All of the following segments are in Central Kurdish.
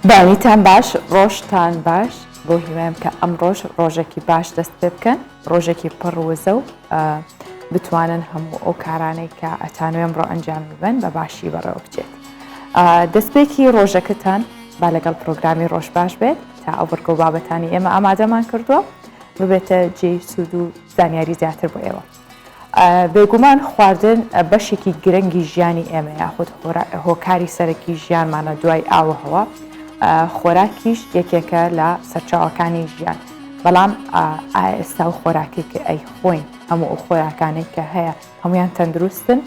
بانیتان باش، ڕۆژتان باش بۆ هیوایم کە ئەم ڕۆژێکی باش دەست پێ بکەن، ڕۆژێکی پڕوزە و بتوانن هەموو ئەو کارانەی کە ئەتانوێن بڕۆ ئەنجام ببن بە باشی بەڕێوە بچێت. دەستپێکی ڕۆژەکەتان با لەگەڵ پرۆگرامی ڕۆژ باش بێت تا ئەو بڕگە و بابەتانی ئێمە ئامادەمان کردووە ببێتە جێی سوود و زانیاری زیاتر بۆ ئێوە. بێگومان خواردن بەشێکی گرنگی ژیانی ئێمە یاخود هۆکاری سەرەکی ژیانمانە دوای ئاوهەوە. خۆراکیش یەکێکە لە سەرچاوەکانی ژیان، بەڵام ئێستا و خۆراکی کە ئەی خۆین هەموو ئەو خۆراکانەی کە هەیە هەمویان تەندروستن.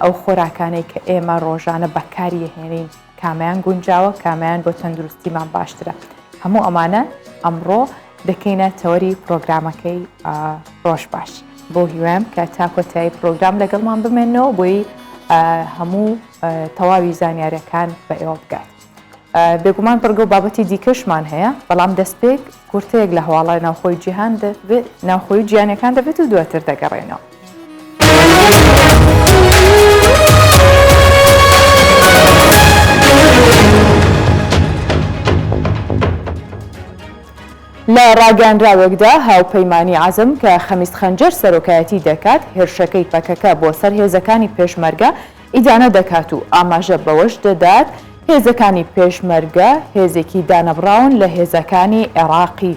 ئەو خۆراکانەی کە ئێمە ڕۆژانە بەکاری هێنین کامیان گونجاوە، کامیان بۆ تەندروستیمان باشترە. هەموو ئەمانە ئەمڕۆ دەکەینە تەوەری پرۆگرامەکەی ڕۆژ باش. بۆ هیوایم کە تا کۆتایی پرۆگرام لەگەڵمان بمێنەوە بۆی هەموو تەواوی زانیاریەکان بە ئێوە بگات. بێگومان پڕگە و بابەتی دیکەشمان هەیە، بەڵام دەستپێک کورتەیەک لە هەواڵای ناوخۆی جیهان دەبێت، ناوخۆی جیهانیەکان دەبێت و دواتر دەگەڕێنەوە. لە ڕاگەاندراوێکدا هاوپەیمانی عەزم کە خەمیس خەنجەر سەرۆکایەتی دەکات هێرشەکەی پەکەکە بۆ سەر هێزەکانی پێشمەرگە ئیدانە دەکات و ئاماژە بەوەش دەدات هێزەکانی پێشمەرگە هێزێکی دانەبراون لە هێزەکانی عێراقی.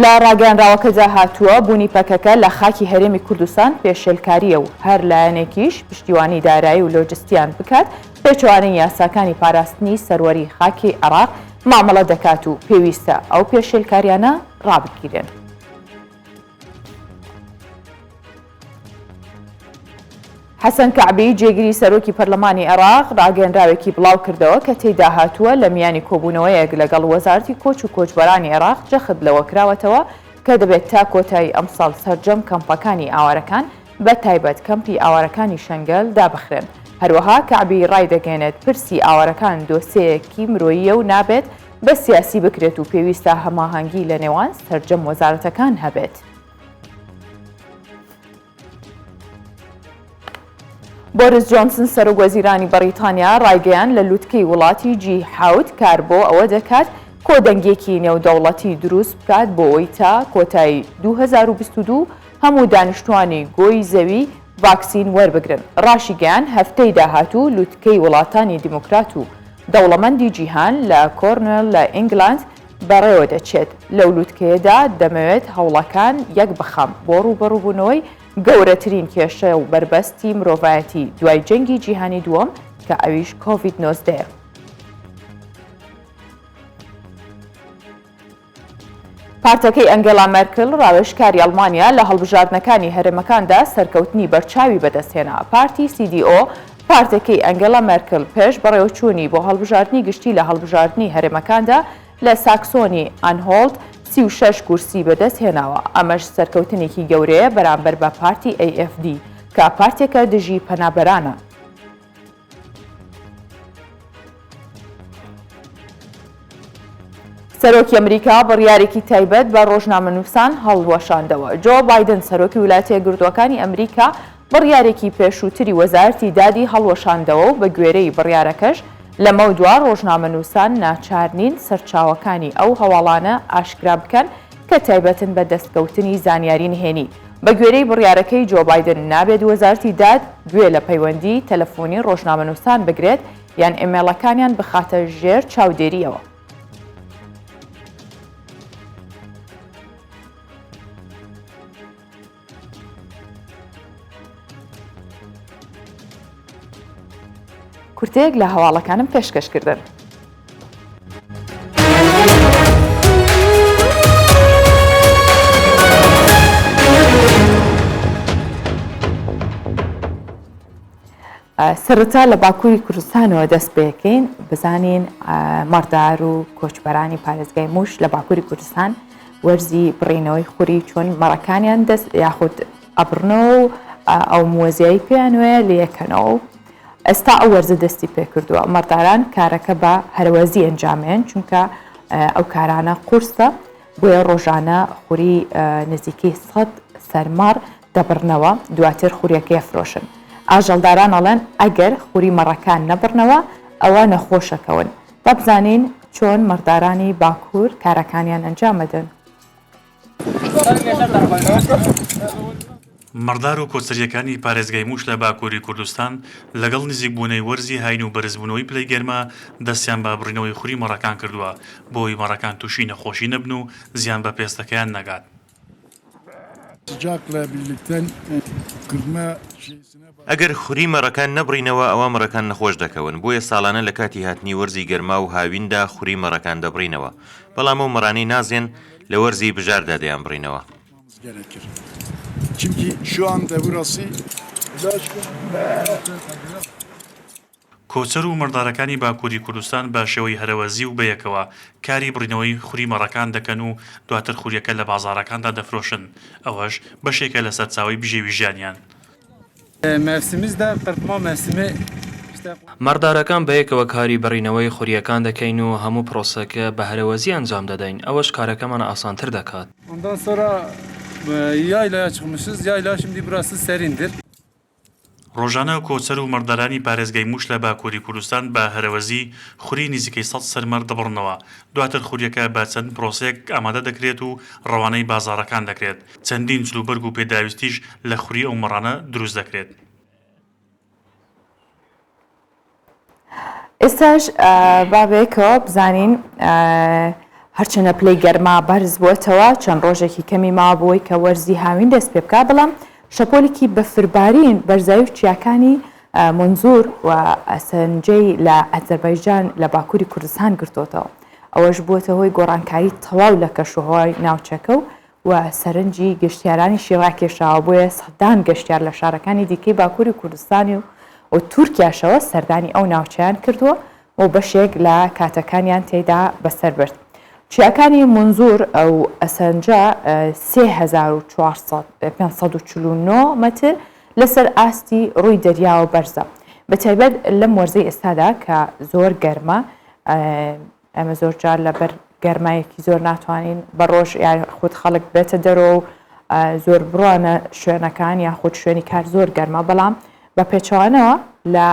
لە ڕاگەاندراوەکەدا هاتووە بوونی پەکەکە لە خاکی هەرێمی کوردستان پێشێلکاریە و هەر لایەنێکیش پشتیوانی دارایی و لۆجستیان بکات پێچوانەی یاساکانی پاراستنی سەروەری خاکی عێراق مامەڵە دەکات و پێویستە ئەو پێشێلکاریانە ڕابگیرن. حەسەن کەعبی جێگیری سەرۆکی پەرلەمانی عێراق ڕاگەاندراوێکی بڵاو کردەوە کە تێیدا هاتووە لە میانی کۆبوونەوەیەک لەگەڵ وەزارەتی کۆچ و کۆچبەرانی عێراق جەخت لەوە کراوەتەوە کە دەبێت تا کۆتایی ئەمساڵ سەرجەم کەمپەکانی ئاوارەکان بە تایبەت کەمپی ئاوارەکانی شەنگەل دابخرێن. هەروەها کەعبی ڕای دەگەێنێت پرسی ئاوارەکان دۆسەیەکی مرۆییە و نابێت بە سیاسی بکرێت و پێویستە هەماهەنگی لە نێوان سەرجەم وەزارەتەکان هەبێت. بۆریس جۆنسن سەرۆک وەزیرانی بەریتانیا ڕایگەیان لە لووتکەی وڵاتی G7 کار بۆ ئەوە دەکات کۆدەنگێکی نێودەوڵەتی دروست بکات بۆ ئەوەی تا کۆتایی 2022 هەموو دانیشتوانی گۆی زەوی ڤاکسین وەربگرن. ڕاشیگەیان هەفتەی داهاتوو لووتکەی وڵاتانی دیموکرات و دەوڵەمەندی جیهان لە کۆرنێل لە ئینگلاند بەڕێوە دەچێت. لەو لووتکەیەدا دەمەوێت هەوڵەکان یەک بخەم بۆ ڕوبەڕووبوونەوەی گەورەترین کێشە و بربەستی مرۆڤایەتی دوای جەنگی جیهانی دووەم کە ئەویش کۆڤید-19. پارتەکەی ئەنگێلا مێرکل ڕاوێژکاری ئەڵمانیا لە هەڵبژاردنەکانی هەرێمەکاندا سەرکەوتنی بەرچاوی بەدەستهێنا. پارتی CDO پارتەکەی ئەنگێلا مێرکل پێش بەڕێوەچوونی بۆ هەڵبژاردننی گشتی لە هەڵبژاردننی هەرێمەکاندا لە ساکسۆنی ئانهۆڵد 36 کورسی بەدەست هێناوە. ئەمەش سەرکەوتنێکی گەورەیە بەرامبەر بە پارتی AFD کە پارتێکە دژی پەنابەرانە. سەرۆکی ئەمریکا بڕیارێکی تایبەت بە ڕۆژنامەنووسان هەڵوەشاندەوە. جۆ بایدن سەرۆکی ویلایەتە یەکگرتووەکانی ئەمریکا بڕیارێکی پێشووتری وەزارەتی دادی هەڵوەشاندەوە و بە گوێرەی بڕیارەکەش لەمە دوار ڕۆژنامەنووسان ناچار نین سەرچاوەکانی ئەو هەواڵانە ئاشکرا بکەن کە تایبەتن بە دەستکەوتنی زانیاری نهێنی. بە گوێرەی بڕیارەکەی جۆ بایدن نابێت وەزارەتی داد گوێ لە پەیوەندی تەلەفۆنی ڕۆژنامەنووسان بگرێت یان ئیمێڵەکانیان بخاتە ژێر چاودێریەوە. کورتەیەک لە هەواڵەکانم پێشکەشکردن. سەرەتا لە باکووری کوردستانەوە دەست پێکەین بزانین مەڕدار و کۆچبەرانی پارێزگای مووش لە باکووری کوردستان وەرزی بڕینەوەی خوری چۆن مەڕەکانیان دەست یاخود ئەبڕنەوە و ئەو موەزیایی پێیان وەیە لە یەکەنەوە. ئێستا ئەو وەرزە دەستی پێکردووە. مەڕداران کارەکە بە هەروەزی ئەنجامێن چونکە ئەو کارانە قورسە بۆیە ڕۆژانە خوری نزیکەی 100 سەرماڕ دەبڕنەوە دواتر خوریەکە ئەفرۆشن. ئاژەڵداران ئەڵێن ئەگەر خوری مەڕەکان نەبڕنەوە ئەوە نەخۆشەکەون با بزانین چۆن مەڕدارانی باکوور کارەکانیان ئەنجام بدەن. مەڕدار و کۆچەریەکانی پارێزگای موش لە باکووری کوردستان لەگەڵ نزیکبوونەی وەرزی هاین و بەرزبوونەوەی پلەی گەرمە دەستیان بە بڕینەوەی خوری مەڕەکان کردووە بۆی مەڕەکان تووشی نەخۆشی نەبن و زیان بە پێستەکەیان نەگات. ئەگەر خوری مەڕەکان نەبڕینەوە ئەوە مەڕەکان نەخۆش دەکەون، بۆیە ساڵانە لە کاتی هاتنی وەرزی گەرما و هاویندا خوری مەڕەکان دەبڕینەوە، بەڵام ئەو مەڕانەی نازێن لە وەرزی بژاردا دەیان بڕینەوە. کۆچەر و مەڕدارەکانی باکووری کوردستان بە شێوەی هەرەوەزی و بەیەکەوە کاری بڕینەوەی خوری مەڕەکان دەکەن و دواتر خوریەکە لە بازاڕەکاندا دەفرۆشن، ئەوەش بەشێکە لە سەرچاوی بژێوی ژیانیان. مەڕدارەکان بەیەکەوە کاری بەڕینەوەی خوریەکان دەکەین و هەموو پرۆسەکە بە هەرەوەزی ئەنجام دەدەین، ئەوەش کارەکەمان ئاسانتر دەکات. ڕۆژانە کۆچەر و مەڕدارانی پارێزگای موش لە باکووری کوردستان بە هەرەوەزی خوری نزیکەی 100 سەرمەڕ دەبڕنەوە، دواتر خوریەکە بە چەند پرۆسەیەک ئامادە دەکرێت و ڕەوانەی بازاڕەکان دەکرێت، چەندین جلوبەرگ و پێداویستیش لە خوری ئەو مەڕانە دروست دەکرێت. ئێستاش بابێکەوە بزانین هەرچەنە پلەی گەرما بەرز بووەتەوە چەند ڕۆژێکی کەمی مابووی کە وەرزی هاوین دەست پێ بکات، بەڵام شەپۆلێکی بەفربارین بەرزایی و چیاکانی منزور و ئەسەنجەی لە ئەزەربایجان لە باکووری کوردستان گرتوتەوە. ئەوەش بووەتە هۆی گۆڕانکاری تەواو لە کەشوهەوای ناوچەکە و سەرنجی گەشتیارانی شێڕاکێشاوە، بۆیە سەدان گەشتیار لە شارەکانی دیکەی باکووری کوردستانی و تورکیاشەوە سەردانی ئەو ناوچەیان کردووە و بەشێک لە کاتەکانیان تێدا بەسەر برد. چیاکانی منزور ئەو ئەسەنجە 3549 مەتر لەسەر ئاستی ڕووی دەریاوە بەرزە. بەتایبەت لەم وەرزەی ئێستادا کە زۆر گەرمە، ئەمە زۆر جار لەبەر گەرمایەکی زۆر ناتوانین بە ڕۆژ خودت خەڵک بێتە دەرەوە و زۆر بڕوانە شوێنەکان یاخود شوێنی کار زۆر گەرمە، بەڵام بە پێچەوانەوە لە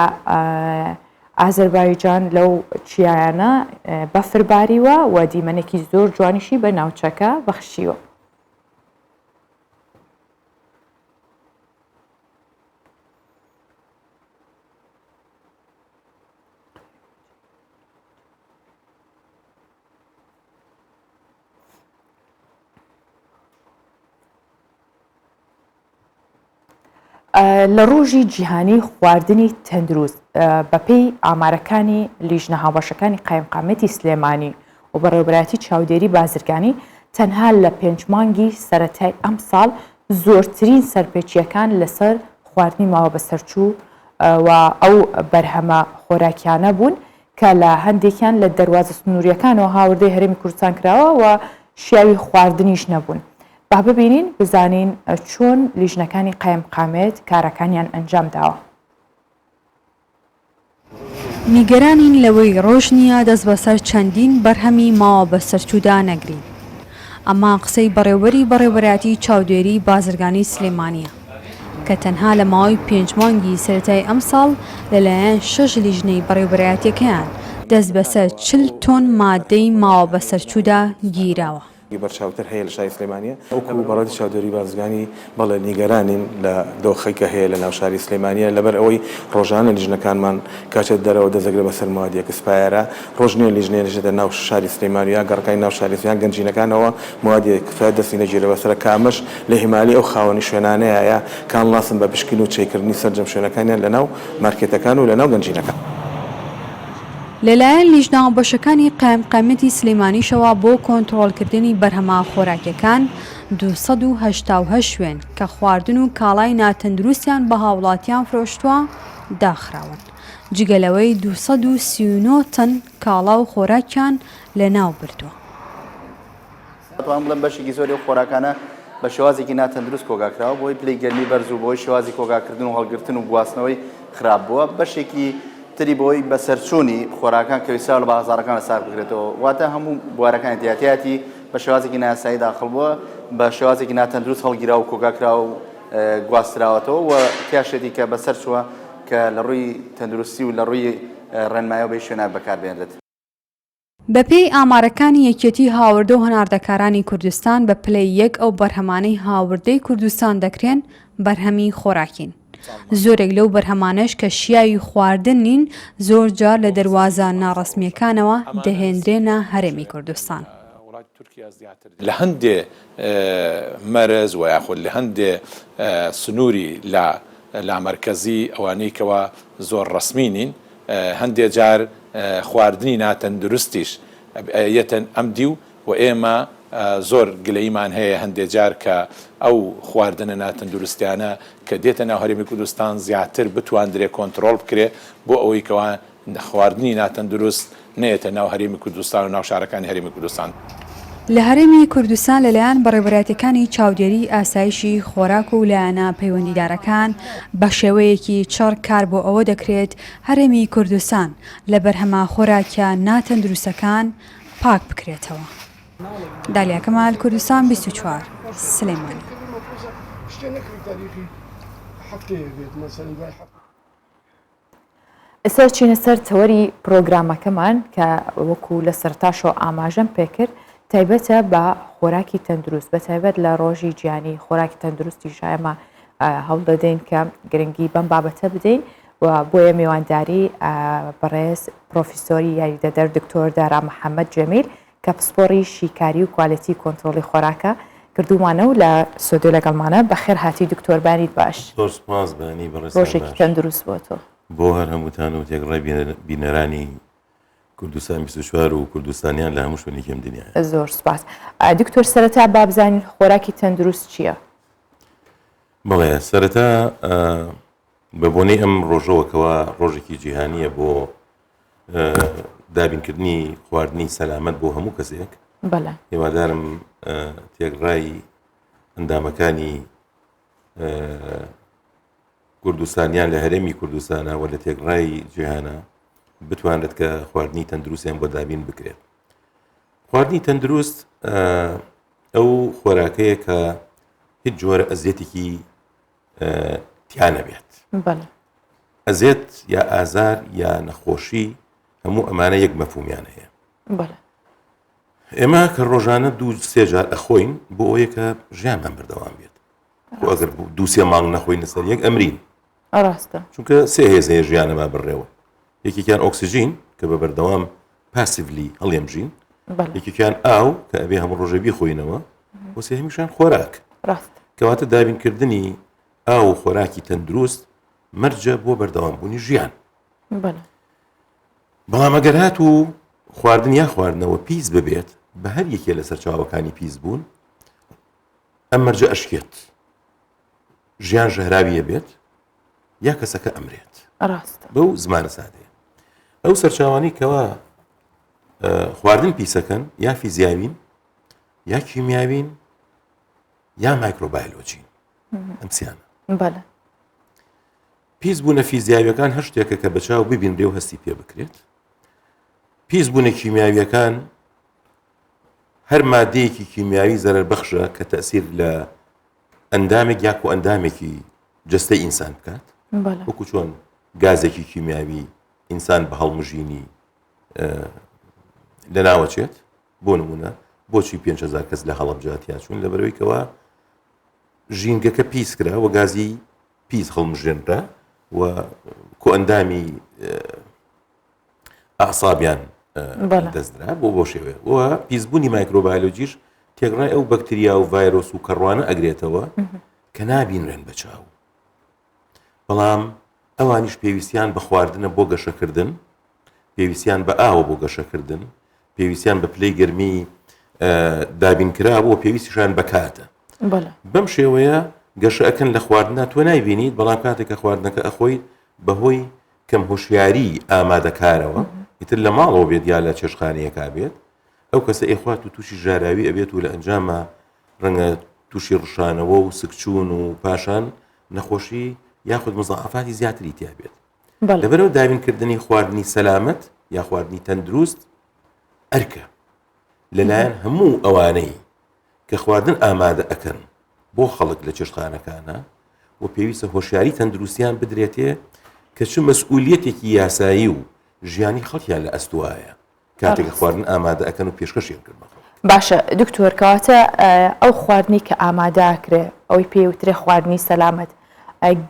ئازەربایجان لەو چیایانە بەفرباریوە و دیمەنێکی زۆر جوانیشی بە ناوچەکە بەخشیوە. لە ڕۆژی جیهانی خواردنی تەندروست بەپێی ئامارەکانی لیژنە هاوبەشەکانی قایمقامەتی سلێمانی و بەڕێوەبەرایەتی چاودێری بازرگانی تەنها لە 5 مانگی سەرەتای ئەم ساڵ زۆرترین سەرپێچیەکان لەسەر خواردنی ماوە بەسەرچوو و ئەو بەرهەمە خۆراکیانە بوون کە لە هەندێکیان لە دەواازە سنووریەکانەوە هاوردەی هەرێمی کوردستان کراوە و شیاوی خواردنیش نەبوون. با ببینین بزانین چۆن لیژنەکانی قایمقامێت کارەکانیان ئەنجام داوە. نیگەرانین لەوەی ڕۆژ نییە دەست بەسەر چەندین بەرهەمی ماوە بەسەرچوودا نەگرین. ئەمە قسەی بەڕێوەبەرایەتی چاودێری بازرگانی سلێمانیە کە تەنها لە ماوەی 5 مانگی سەرەتای ئەم ساڵ لەلایەن 6 لیژنەی بەڕێوەبەرایەتیەکەیان دەست بەسەر 40 تۆن مادەی ماوە بەسەرچوودا گیراوە. بەرچاوتر هەیە لە شاری سلێمانیە ئەوکو بەڕێوەبەرایەتی چاودێری بازرگانی بەڵێ نیگەرانین لە دۆخەی کە هەیە لە ناو شاری سلێمانیە لەبەر ئەوەی ڕۆژانە لیژنەکانمان کاچێت دەرەوە دەزەگرێت بەسەر موادێک سپایەرە ڕۆژ نیە لیژنەیە لەژێتە ناو شاری سلێمانیا گەڕەکانی ناو شاری سلێمان گەنجینەکانەوە موادێک کفایەت دەستی نەگیرە بەسەر کامەش لە هیمالی ئەو خاوەنی شوێنانەیە کان لاسن بە پشکین و چێکردنی سەرجەم شوێنەکانیان لە ناو مارکێتەکان و لە ناو گەنجینەکان. لەلایەن لیژنە هاوبەشەکانی قایمقامەتی سلێمانیشەوە بۆ کۆنتڕۆڵکردنی بەرهەمە خۆراکیەکان 288 شوێن کە خواردن و کاڵای ناتەندروستیان بە هاوڵاتیان فرۆشتووە داخراون، جگەلەوەی 239 تەن کاڵا و خۆراکیان لە ناو بردووە. دەتوانم بڵێم بەشێکی زۆری خۆراکانە بە شێوازێکی ناتەندروست کۆگاکراوە بۆی پلەی گەرمی بەرز و بۆی شێوازی کۆگاکردن و هەڵگرتن و گواستنەوەی خراپ بووە، بەشێکی تری بۆی بەسەرچوونی خۆراکان کە ویسا لە بازاڕەکان لەسار بگرێتەوە، واتە هەموو بوارەکانی دیاتیاتی بە شێوازێکی نایاسایی داخڵ بووە، بە شێوازێکی ناتەندروست هەڵگیرا و کۆگاکرا و گواستراوەتەوە و کێشێتی کە بەسەر چووە کە لە ڕووی تەندروستی و لە ڕووی ڕێنمایە بە شوێنە بەکاربێنرێت. بەپێی ئامارەکانی یەکێتی هاوردە و هەناردەکارانی کوردستان بە پلەی یەک ئەو بەرهەمانەی هاوردەی کوردستان دەکرێن بەرهەمی خۆراکین. زۆرێک لەو بەرهەمانەش کە شیاوی خواردن نین زۆر جار لە دەواازە ناڕەسمیەکانەوە دەهێنرێنە هەرێمی کوردستان. لە هەندێ مەرز و یاخود لە هەندێ سنووری لا مرکزی ئەوانەی کەەوە زۆر ڕسمی نین هەندێک جار خواردنی ناتەندروستیش یەتەن ئەمدی و ئێمە زۆر گلەیمان هەیە هەندێک جار کە ئەو خواردنە ناتەندروستیانە کە دێتە ناو هەرێمی کوردستان زیاتر بتواندرێ کۆنتترۆل بکرێ بۆ ئەوەی کەوا خواردنی ناتەندروست نێتە ناو هەرێمی کوردستان و ناو شارەکانی هەرێمی کوردستان. لە هەرێمی کوردستان لەلایەن بەڕێوەبەرەتەکانی چاودێری ئاسایشی خۆراک و لایەنە پەیوەندیدارەکان بە شێوەیەکی چڕ کار بۆ ئەوە دەکرێت هەرێمی کوردستان لە بەرهەمە خۆراکیە ناتەندروستەکان پاک بکرێتەوە. دالیا کەمال، کوردستان 24 سلێمانی. ئێستا چینە سەر تەوەری پرۆگرامەکەمان کە وەکو لە سەرتاشەوە ئاماژەم پێکرد تایبەتە بە خۆراکی تەندروست بە تایبەت لە ڕۆژی گیانی خۆراکی تەندروستی شایمە هەوڵ دەدەین کە گرنگی بەم بابەتە بدەین و بۆیە میوانداری بەڕێز پرۆفیسۆری یاریدەدەر دکتۆر دارا محەممەد جەمیل کە پسپۆڕی شیکاری و کوالەتی کۆنتترۆلی خۆراکە کردومانە و لە سۆدۆ لەگەڵمانە بەخێر هاتی دکتۆربانیت باش. ڕۆژێکی تەندروست بۆ تۆ. بۆ هەر هەمووتان و تێگڕای بینەرانی کوردستان 24 و کوردستانیان لە هەموو شوێنێکم دنیاە. زۆر سپاس. دکتۆر سەرەتا بابزانین خۆراکی تەندروست چییە؟ بەڵێ سەرەتا بە بۆنەی ئەم ڕۆژەوەکەوە ڕۆژێکی جیهانیە بۆ دابینکردنی خواردنی سەلامەت بۆ هەموو کەسێک. بەڵێ. هیوادارم تێگڕای ئەندامەکانی کوردستانیان لە هەرێمی کوردستانە و لە تێگڕای جیهانە بتوانێت کە خواردنی تەندروستیان بۆ دابین بکرێت. خواردنی تەندروست ئەو خۆراکەیە کە هیچ جۆرە ئەزیێتێکی تیانە بێت. ئەزێت یا ئازار یا نەخۆشی هەموو ئەمانە یەک مەفهومیان هەیە. ئێمە کە ڕۆژانە 2-3 جار ئەخۆین بۆ ئەوەیە کە ژیانمان بەردەوام بێت. و ئەگەر 2-3 مانگ نەخۆینە سەر یەک ئەمرین. ڕاستە. چونکە 3 هێز هەیە ژیانەما بڕێوە. یەکێکیان ئۆکسیژین کە بە بەردەوام پاسیڤلی هەڵێمژین، یەکێکیان ئاو کە ئەبێ هەموو ڕۆژێ بیخۆینەوە، بۆ سێهەمیشان خۆراک کەواتە دابینکردنی ئاو و خۆراکی تەندروست مەرجە بۆ بەردەوامبوونی ژیان. بەڵام ئەگەر هات و خواردن یا خواردنەوە پیس ببێت بە هەر یەکێ لە سەرچاوەکانی پیس بوون ئەم مەرجە ئەشکێت ژیان ژەهراویە بێت یا کەسەکە ئەمرێت. بەو زمانە سادەیە. ئەو سەرچاوانی کەوە خواردن پیسەکەن یا فیزیاوین یا کیمیاوین یا مایکرۆبایۆلۆجین ئەم سیانە. پیس بوونە فیزیاویەکان هەر شتێکە کە بەچاو ببینرێ و هەستی پێ بکرێت. پیس بوونە کیمیاویەکان هەر مادەیەکی کیمیاوی زەرەربەخشە کە تەئسیر لە ئەندامێک یاکو ئەندامێکی جەستەی ئینسان بکات. وەکو چۆن گازێکی کیمیاوی ئینسان بە هەڵمژینی لە ناوەچێت. بۆ نمونە بۆچی 5,000 کەس لە هەڵەبجاتیا چوون لەبەرەوەی کەوە ژینگەکە پیس کرا و گازی پیس هەڵمژێنرا و کۆ ئەندامی ئەعسابیان دەسترا بۆ شێوێ و پیسبوونی مایکرۆبایۆلۆجیش تێگڕای ئەو بەکتریا و ڤایرۆس و کەڕوانە ئەگرێتەوە کە نابینرێن بەچاو. بەڵام ئەوانیش پێویستیان بە خواردنە بۆ گەشەکردن، پێویستیان بە ئاوە بۆ گەشەکردن، پێویستیان بە پلەی گەرمی دابینکرا بۆ پێویستیشان بەکاتە. بەم شێوەیە گەشە ئەکەن لە خواردنە تۆ نایبینیت، بەڵام کاتێک کە خواردنەکە ئەخۆی بەهۆی کەم هۆشیاری ئامادەکارەوە ئیتر لە ماڵەوە بێت یا لە چێشخانەیەکا بێت ئەو کەسە ئێخوات و تووشی ژاراوی ئەبێت و لە ئەنجامە ڕەنگە تووشی ڕشانەوە و سکچوون و پاشان نەخۆشی یاخود مزاعفاتی زیاتری تیا بێت. لەبەرەوە دابینکردنی خواردنی سەلامەت یا خواردنی تەندروست ئەرکە لەلایەن هەموو ئەوانەی کە خواردن ئامادە ئەکەن بۆ خەڵک لە چێشخانەکانە و پێویستە هۆشیاری تەندروستیان بدرێتێ کە چ مەسئولیەتێکی یاسایی و ژیانی خەڵکیان لە ئەستوایە کاتێک خواردن ئامادە ئەکەن و پێشکەشیان کردمە. باشە دکتۆر کەواتە ئەو خواردنی کە ئامادەکرێ ئەوەی پێوترێ خواردنی سەلامەت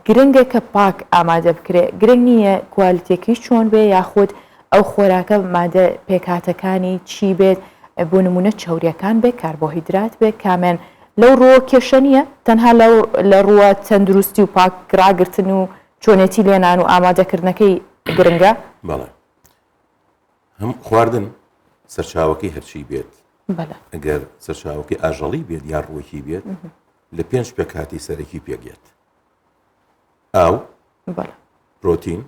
گرنگە کە پاک ئامادە بکرێ گرنگ نییە کوالیتێکی چۆن بێ یاخود ئەو خۆراکە مادە پێکاتەکانی چی بێت بۆ نمونە چاوریەکان بێ کاربۆهیدرات بێ کامێن لەو ڕۆ کێشە نییە تەنها لە ڕووە تەندروستی و پاک ڕاگرتن و چۆنێتی لێنان و ئامادەکردنەکەی گرنگە؟ بەڵێ هەم خواردن سەرچاوەکەی هەرچی بێت ئەگەر سەرچاوەکەی ئاژەڵی بێت یا ڕووەکی بێت لە 5 پێکاتی سەرەکی پێگێت ئاو پرۆتین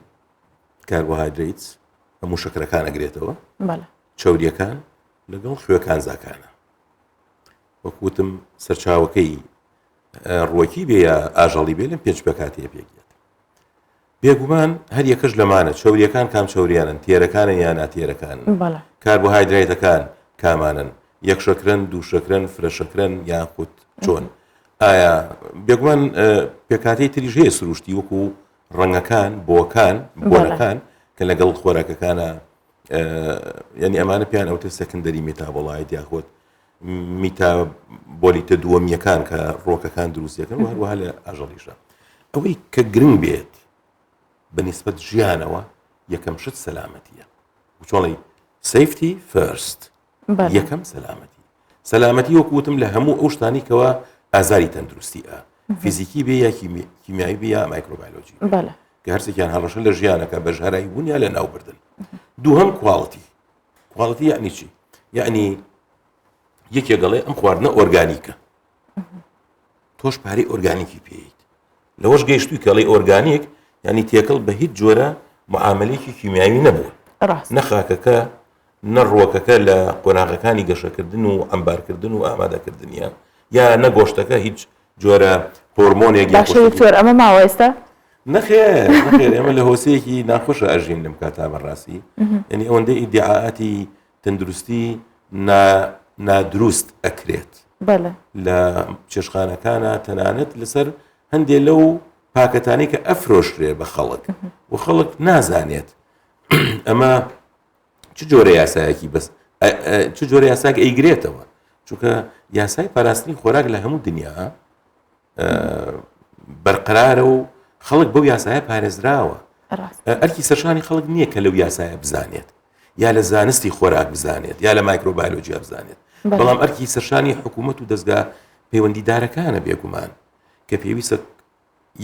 کاربۆهایدریت هەموو شەکرەکان ئەگرێتەوە چاوریەکان لەگەڵ خوێکان زاکانە وەکوتم سەرچاوەکەی ڕووەکی بێ یا ئاژەڵی بێ لەم 5 پێکاتیە پێگێت بێگومان هەر یەکەش لەمانە چاوریەکان کام چاوریانن تێرەکانن یان ناتێرەکانن کاربۆهایدرایتەکان کامانن یەک شەکرن دوو شەکرن فرە شەکرن یاخود چۆن ئایا بێگومان پێکاتی تریژ هەیە سروشتی وەکو ڕەنگەکان بۆکان بۆنەکان کە لەگەڵ خۆراکەکانە یعنی ئەمانە پیان ئەوتە سەکندەری مێتابۆڵایت یاخۆت میتابۆلیتە دووەمیەکان کە ڕۆکەکان دروستیەکەن و هەروەها لە ئاژەڵیشە ئەوەی کە گرنگ بێت بەنسبەت ژیانەوە یەکەم شت سەلامەتیە چۆڵی سیفتی فەرست یەکەم سەلامەتی وەکوتم لە هەموو ئەو شتانی کەەوە ئازاری تەندروستیە فیزیکی بێ یا کیمیایی بێ یا مایکرۆبایۆلۆجی کە هەرسێکیان هەڕەشە لە ژیانەکە بەژهرایی بوون یا لە ناوبردن دووهەم کواڵیتی یعنی چی یعنی یەکێ دەڵێ ئەم خواردنە ئۆرگانیکە تۆش پارەی ئۆرگانیکی پێیت لەوەش گەیشتووی کەڵی ئۆرگانیک ینی تێکەڵ بە هیچ جۆرە معاملەیەکی کیمیاوی نەبووە نەخاکەکە نەڕۆکەکە لە قۆناغەکانی گەشەکردن و ئەمبارکردن و ئامادەکردنیە یا نەگۆشتەکە هیچ جۆرە هۆرمۆنێک دکتۆر ئەمە ماوە ئێستا نەخێر ئێمە لە هۆسەیەکی ناخۆشە ئەژین لەم کاتا بەڕاستی یعنی ئەوەندەی ئیدعاءاتی تەندروستی نادروست ئەکرێت لە چێشخانەکانە تەنانەت لەسەر هەندێک لەو پاکەتانی کە ئەفرۆشرێ بە خەڵک و خەڵک نازانێت ئەمە چ جۆرە یاسایەکی بەس چ جۆرە یاساک ئەیگرێتەوە چونکە یاسای پاراستنی خۆراک لە هەموو دنیا بەرقرارە و خەڵک بەو یاسایە پارێزراوە ئەرکی سەرشانی خەڵک نییە کە لەو یاسایە بزانێت یا لە زانستی خۆراک بزانێت یا لە مایکرۆبایۆلۆجیا بزانێت بەڵام ئەرکی سەرشانی حکوومەت و دەستگا پەیوەندیدارەکانە بێگومان کە پێویستە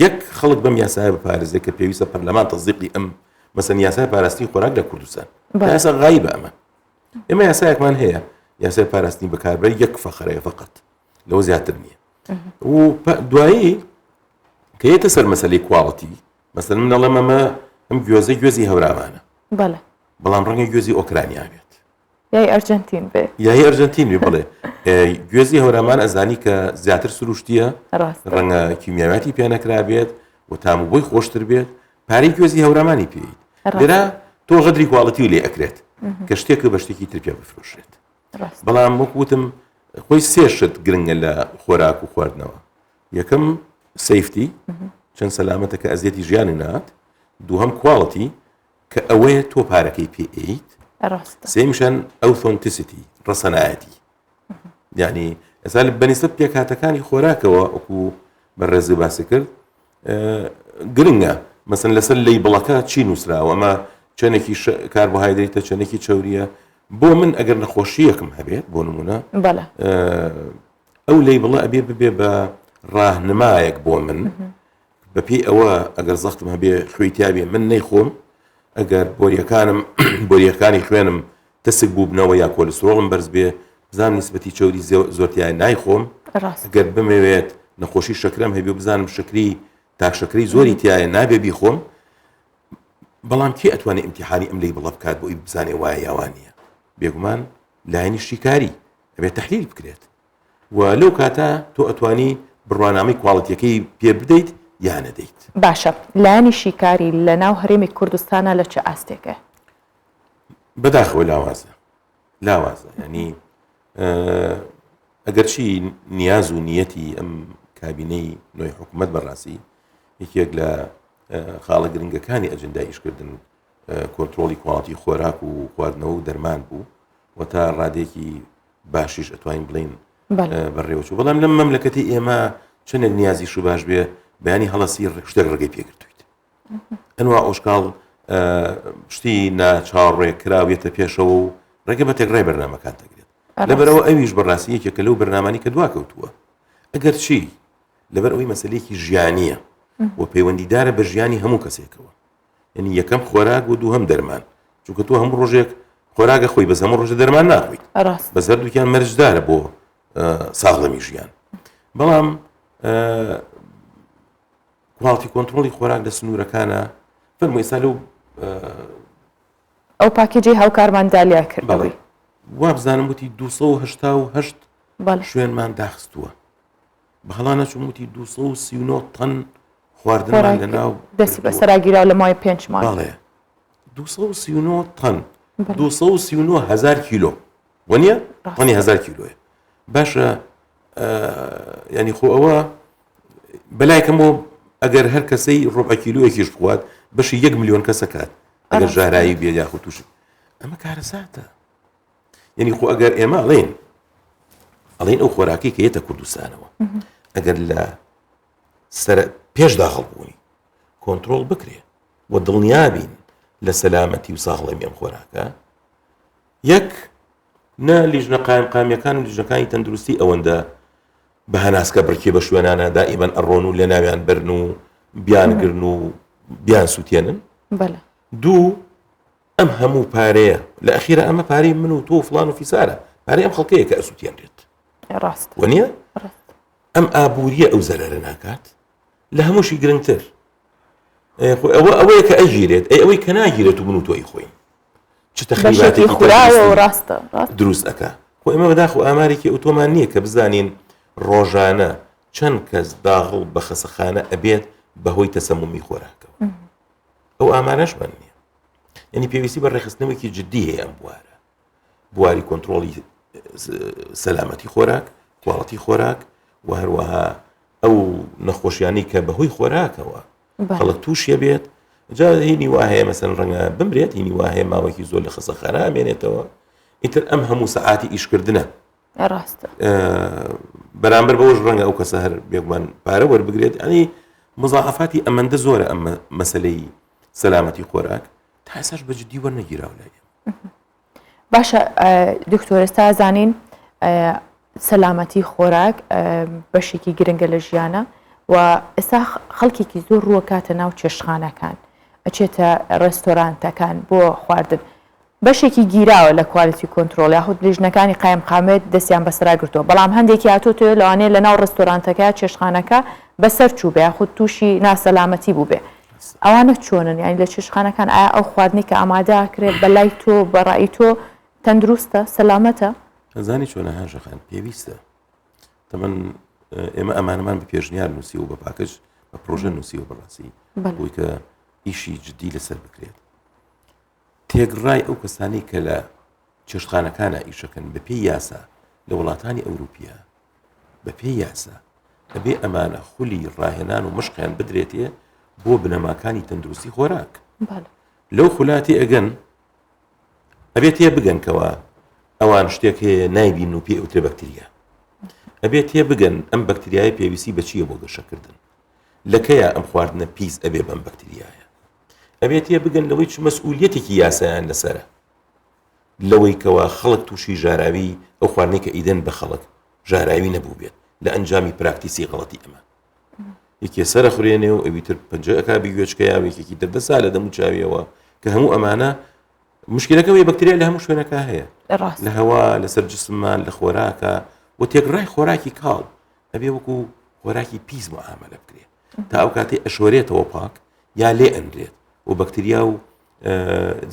یەک خەڵک بەم یاسایە بپارێزێت کە پێویستە پەرلەمان تەزدیقی ئەم مەسەن یاسای پاراستنی خۆراک لە کوردستان یاسا غایبە ئێمە یاسایەکمان هەیە یاسای پاراستنی بەکاربەری یەک فەخەرەیە فقط لەوە زیاتر نییە و دوایی کە یەتە سەر مەسەلەی کواڵەتی مەسەن من دەڵێم ئەمە ئەم گوێزەی هەورامانە بەڵام ڕەنگە گوێزی ئۆکرانیا بێت یای ئەرجەنتین بێ یای ئەرجەنتین بێ بڵێ گوێزی هەورامان ئەزانی کە زیاتر سروشتیە ڕەنگە کیمیاویاتی پێ نەکرا بێت و تاموبۆی خۆشتر بێت پارەی گوێزی هەورامانی پێیت لێرە تۆ غەدری کواڵەتی لێ ئەکرێت کە شتێکە بە شتێکی تر پێ بفرۆشێت بەڵام وەکوتم خۆی سێ شت گرنگە لە خۆراک و خواردنەوە یەکەم سیفتی چەند سەلامەتە کە ئەزیەتی ژیانی نات دووهەم کواڵەتی کە ئەوەیە تۆ پارەکەی پێئیت سێمیشان ئەوتۆنتیسیتی ڕەسەنایەتی یعنی ئێستا بەنسبەت پێکهاتەکانی خۆراکەوە وەکو بەڕێزی باسی کرد گرنگە مەسەن لەسەر لەیبڵەکە چی نووسراوە ئەمە چەندێکی کاربۆهایدریتە چەندێکی چاوریە بۆ من ئەگەر نەخۆشیەکم هەبێت بۆ نمونە ئەو لەیبڵە ئەبێ ببێ بە ڕاهنمایەک بۆ من بەپێی ئەوە ئەگەر زەختم هەبێ خوێتیابێ من نەیخۆم ئەگەر بۆریەکانی خوێنم تەسک بوو بنەوە یا کۆلسترۆڵم بەرز بێ بزانم نیسبەتی چاوری زۆرتیای نایخۆم ئەگەر بمەوێت نەخۆشی شەکرەم هەبێ بزانم شکری تاکشەکەی زۆری تایە نابێ بیخۆم بەڵام کێ ئەتوانێت ئیمتیحانی ئەم لەیبڵە بکات بۆ ئەی بزانێ وایە یاوانیە بێگومان لایەنی شیکاری ئەبێت تەحلیل بکرێت و لەو کاتە تۆ ئەتوانی بڕوانامەی کواڵەتیەکەی پێ بدەیت یا نەدەیت باشە لایەنی شیکاری لە ناو هەرێمی کوردستانە لە چه ئاستێکە بەداخەوە لاوازە ینی ئەگەرچی نیاز و نیەتی ئەم کابینەی نوێی حکوومەت بەڕاستی یەکێک لە خاڵە گرنگەکانی ئەجندای ئیشکردن کۆنتترۆلی کوڵاتی خۆراک و خواردنەوە و دەرمان بوو و تا ڕادێکی باشیش ئەتوانین بڵین بەڕێوەچوو بەڵام لەم مەملەکەتی ئێمە چنێک نیازی شو باش بێ بەیانی هەڵەسی شتێک ڕێگەی پێگرتویت ئەنوا ئۆشکاڵ شتی ناچاوەڕێ کراوێتە پێشەوە و ڕێگە بە تێکڕای بەرنامەکان دەگرێت لەبەرەوە ئەویش بەڕاستی یەکێکە لەو بەرنامانی کە دوا کەوتووە ئەگەر چی لەبەر ئەوەی مەسلەیەکی ژیانیە و پەیوەندیدارە بە ژیانی هەموو کەسێکەوە یعنی یەکەم خۆراک و دووهەم دەرمان چونکە تۆ هەموو ڕۆژێک خۆراگە خۆی بەس هەموو ڕۆژە دەرمان ناخۆیت بەس هەردووکیان مەرجدارە بۆ ساغڵەمی ژیان بەڵام کوڵاتی کۆنتترۆلی خۆراک لە سنوورەکانە فەرمووی ئێستا لەو ئەو پاکیجی هاوکارماندالیا کردەوەی وا بزانم وتی 288 شوێنمان داخستووە بەهەڵا نەچوم وتی 239 تەن خواردنمان لەناو دەستی بەسەراگیرا لە مای 5 مانگ بەڵێ 239 تەن 239,000 کیلۆ وەنیە تەنی 1000 کیلۆیە باشە ینی خۆ ئەوە بەلایکەمەوە ئەگەر هەر کەسەی ڕۆبە کیلوەکیش بخوات بەشی 1 ملیۆن کەسە کات ئەگەر ژارایی بێ یاخۆ تووشی ئەمە کارەساتە یعنی خۆ ئەگەر ئێمە ئەڵێن ئەو خۆراکی کە یێتە کوردستانەوە ئەگەر لە پێش داخەڵبوونی کۆنتترۆل بکرێ و دڵنیابین لە سەلامەتی و ساغڵەمی ئەم خۆراکە یەک نە لیژنە قایمەکان و لیژنەکانی تەندروستی ئەوەندە بە هەناسکە بڕکێ بە شوێنانە دائیمەن ئەڕۆن و لە ناویان برن و بیانگرن و بیان سووتێنن دوو ئەم هەموو پارەیە لە ئەخیرە ئەمە پارەی من و تۆ فڵان و فیسارە پارەی ئەم خەڵکەیە کە ئەسووتێنرێت وەنیە ئەم ئابووریە ئەو زەرەرە ناکات لە هەمووشی گرنگتر ئەوەیە کە ئەگیرێت ئەوەی کە ناگیرێت و من و تۆی خۆین چ تەخریباتێکی خوراوە ڕاستە دروست ئەکا خۆ ئێمە بەداخۆ ئامارێکی ئۆتۆمان نییە کە بزانین ڕۆژانە چەند کەس داغڵ بە خەسەخانە ئەبێت بەهۆی تەسەمومی خۆراکەوە ئەو ئامارەشمان نییە یعنی پێویستی بە ڕێخستنەوەیکی جددی هەیە ئەم بواری کۆنتترۆلی سەلامەتی خۆراک کوڵەتی خۆراک و هەروەها ئەو نەخۆشیانی کە بەهۆی خۆراکەوە خەڵک تووشیە بێت جا هینی وا هەیە مەسەن ڕەنگە بمرێت هینی وا هەیە ماوەکی زۆر لە خەسەخانە ئەمێنێتەوە ئیتر ئەم هەموو سەعاتی ئیشکردنە ڕاستە بەرامبەر بەوەش ڕەنگە ئەو کەسە هەر بێگومان پارە وەربگرێت ئەنی مزاحفاتی ئەمەندە زۆرە ئەم مەسلەی سەلامەتی خۆراک تا ئێساش بەجددی وەرنەگیراو لای باشە دکتۆر ئێستا زانین سەلامەتی خۆراک بەشێکی گرنگە لە ژیانە و ئێستا خەڵکێکی زۆر ڕووەکاتە ناو چێشتخانەکان ئەچێتە ڕێستۆرانتەکان بۆ خواردن بەشێکی گیراوە لە کوالیتی کۆنتترۆل یاخود لیژنەکانی قایمقامێت دەستیان بەسرا گرتووە بەڵام هەندێکی هاتۆتێ لەوانەیە لە ناو ڕێستۆرانتەکە چێشتخانەکە بەسەر چوو بێ یاخود تووشی ناسەلامەتی بوو بێ ئەوانە چۆنن یانی لە چێشتخانەکان ئایا ئەو خواردنی کە ئامادەکرێت بەلای تۆ بەڕای تۆ تەندروستە سەلامەتە ئەزانی چۆنە هاژەخان پێویستە تەمەن ئێمە ئەمانەمان بە پێشنیار نووسی و بە پاکش بە پرۆژە نووسی و بەڕاستی بۆی کە ئیشی جددی لەسەر بکرێت تێگڕای ئەو کەسانی کە لە چێشتخانەکانە ئیشەکەن بە پێی یاسا لە وڵاتانی ئەوروپیا بە پێی یاسا ئەبێ ئەمانە خولی ڕاهێنان و مشقیان بدرێتێ بۆ بنەماکانی تەندروستی خۆراک لەو خولاتی ئەگەن ئەبێت تێ بگەنکەوە ئەوان شتێک هەیە نایبین و پێ ئەوترێ بەکتریا ئەبێت تێ بگەن ئەم بەکتریای پێویستی بەچیە بۆ گەشەکردن لەکەیە ئەم خواردنە پیس ئەبێ بەم بەکتریایە ئەبێت تێ بگەن لەوەی چ مەسئولیەتێکی یاسایان لەسەرە لەوەی کەوا خەڵک تووشی ژاراوی ئەو خواردنەی کە ئیدەن بە خەڵک ژاراوی نەبوو بێت لە ئەنجامی پراکتیسی غەڵەتی ئەمە یەکێ سەرە خوێنێ و ئەویتر پەنجەکە بیگوێچکە یاوێکێکی دەردەسا لە دەموو چاویەوە کە هەموو ئەمانە مشکلەکەوەی بەکتریا لە هەموو شوێنەکە هەیە لە هەوا لەسەر جسممان لە خۆراکە و تێگڕای خۆراکی کاڵ ئەبێ وەکو خۆراکی پیس معاملە بکرێت تا ئەو کاتێ ئەشۆرێتەوە پاک یا لێ ئەندرێت و بەکتریا و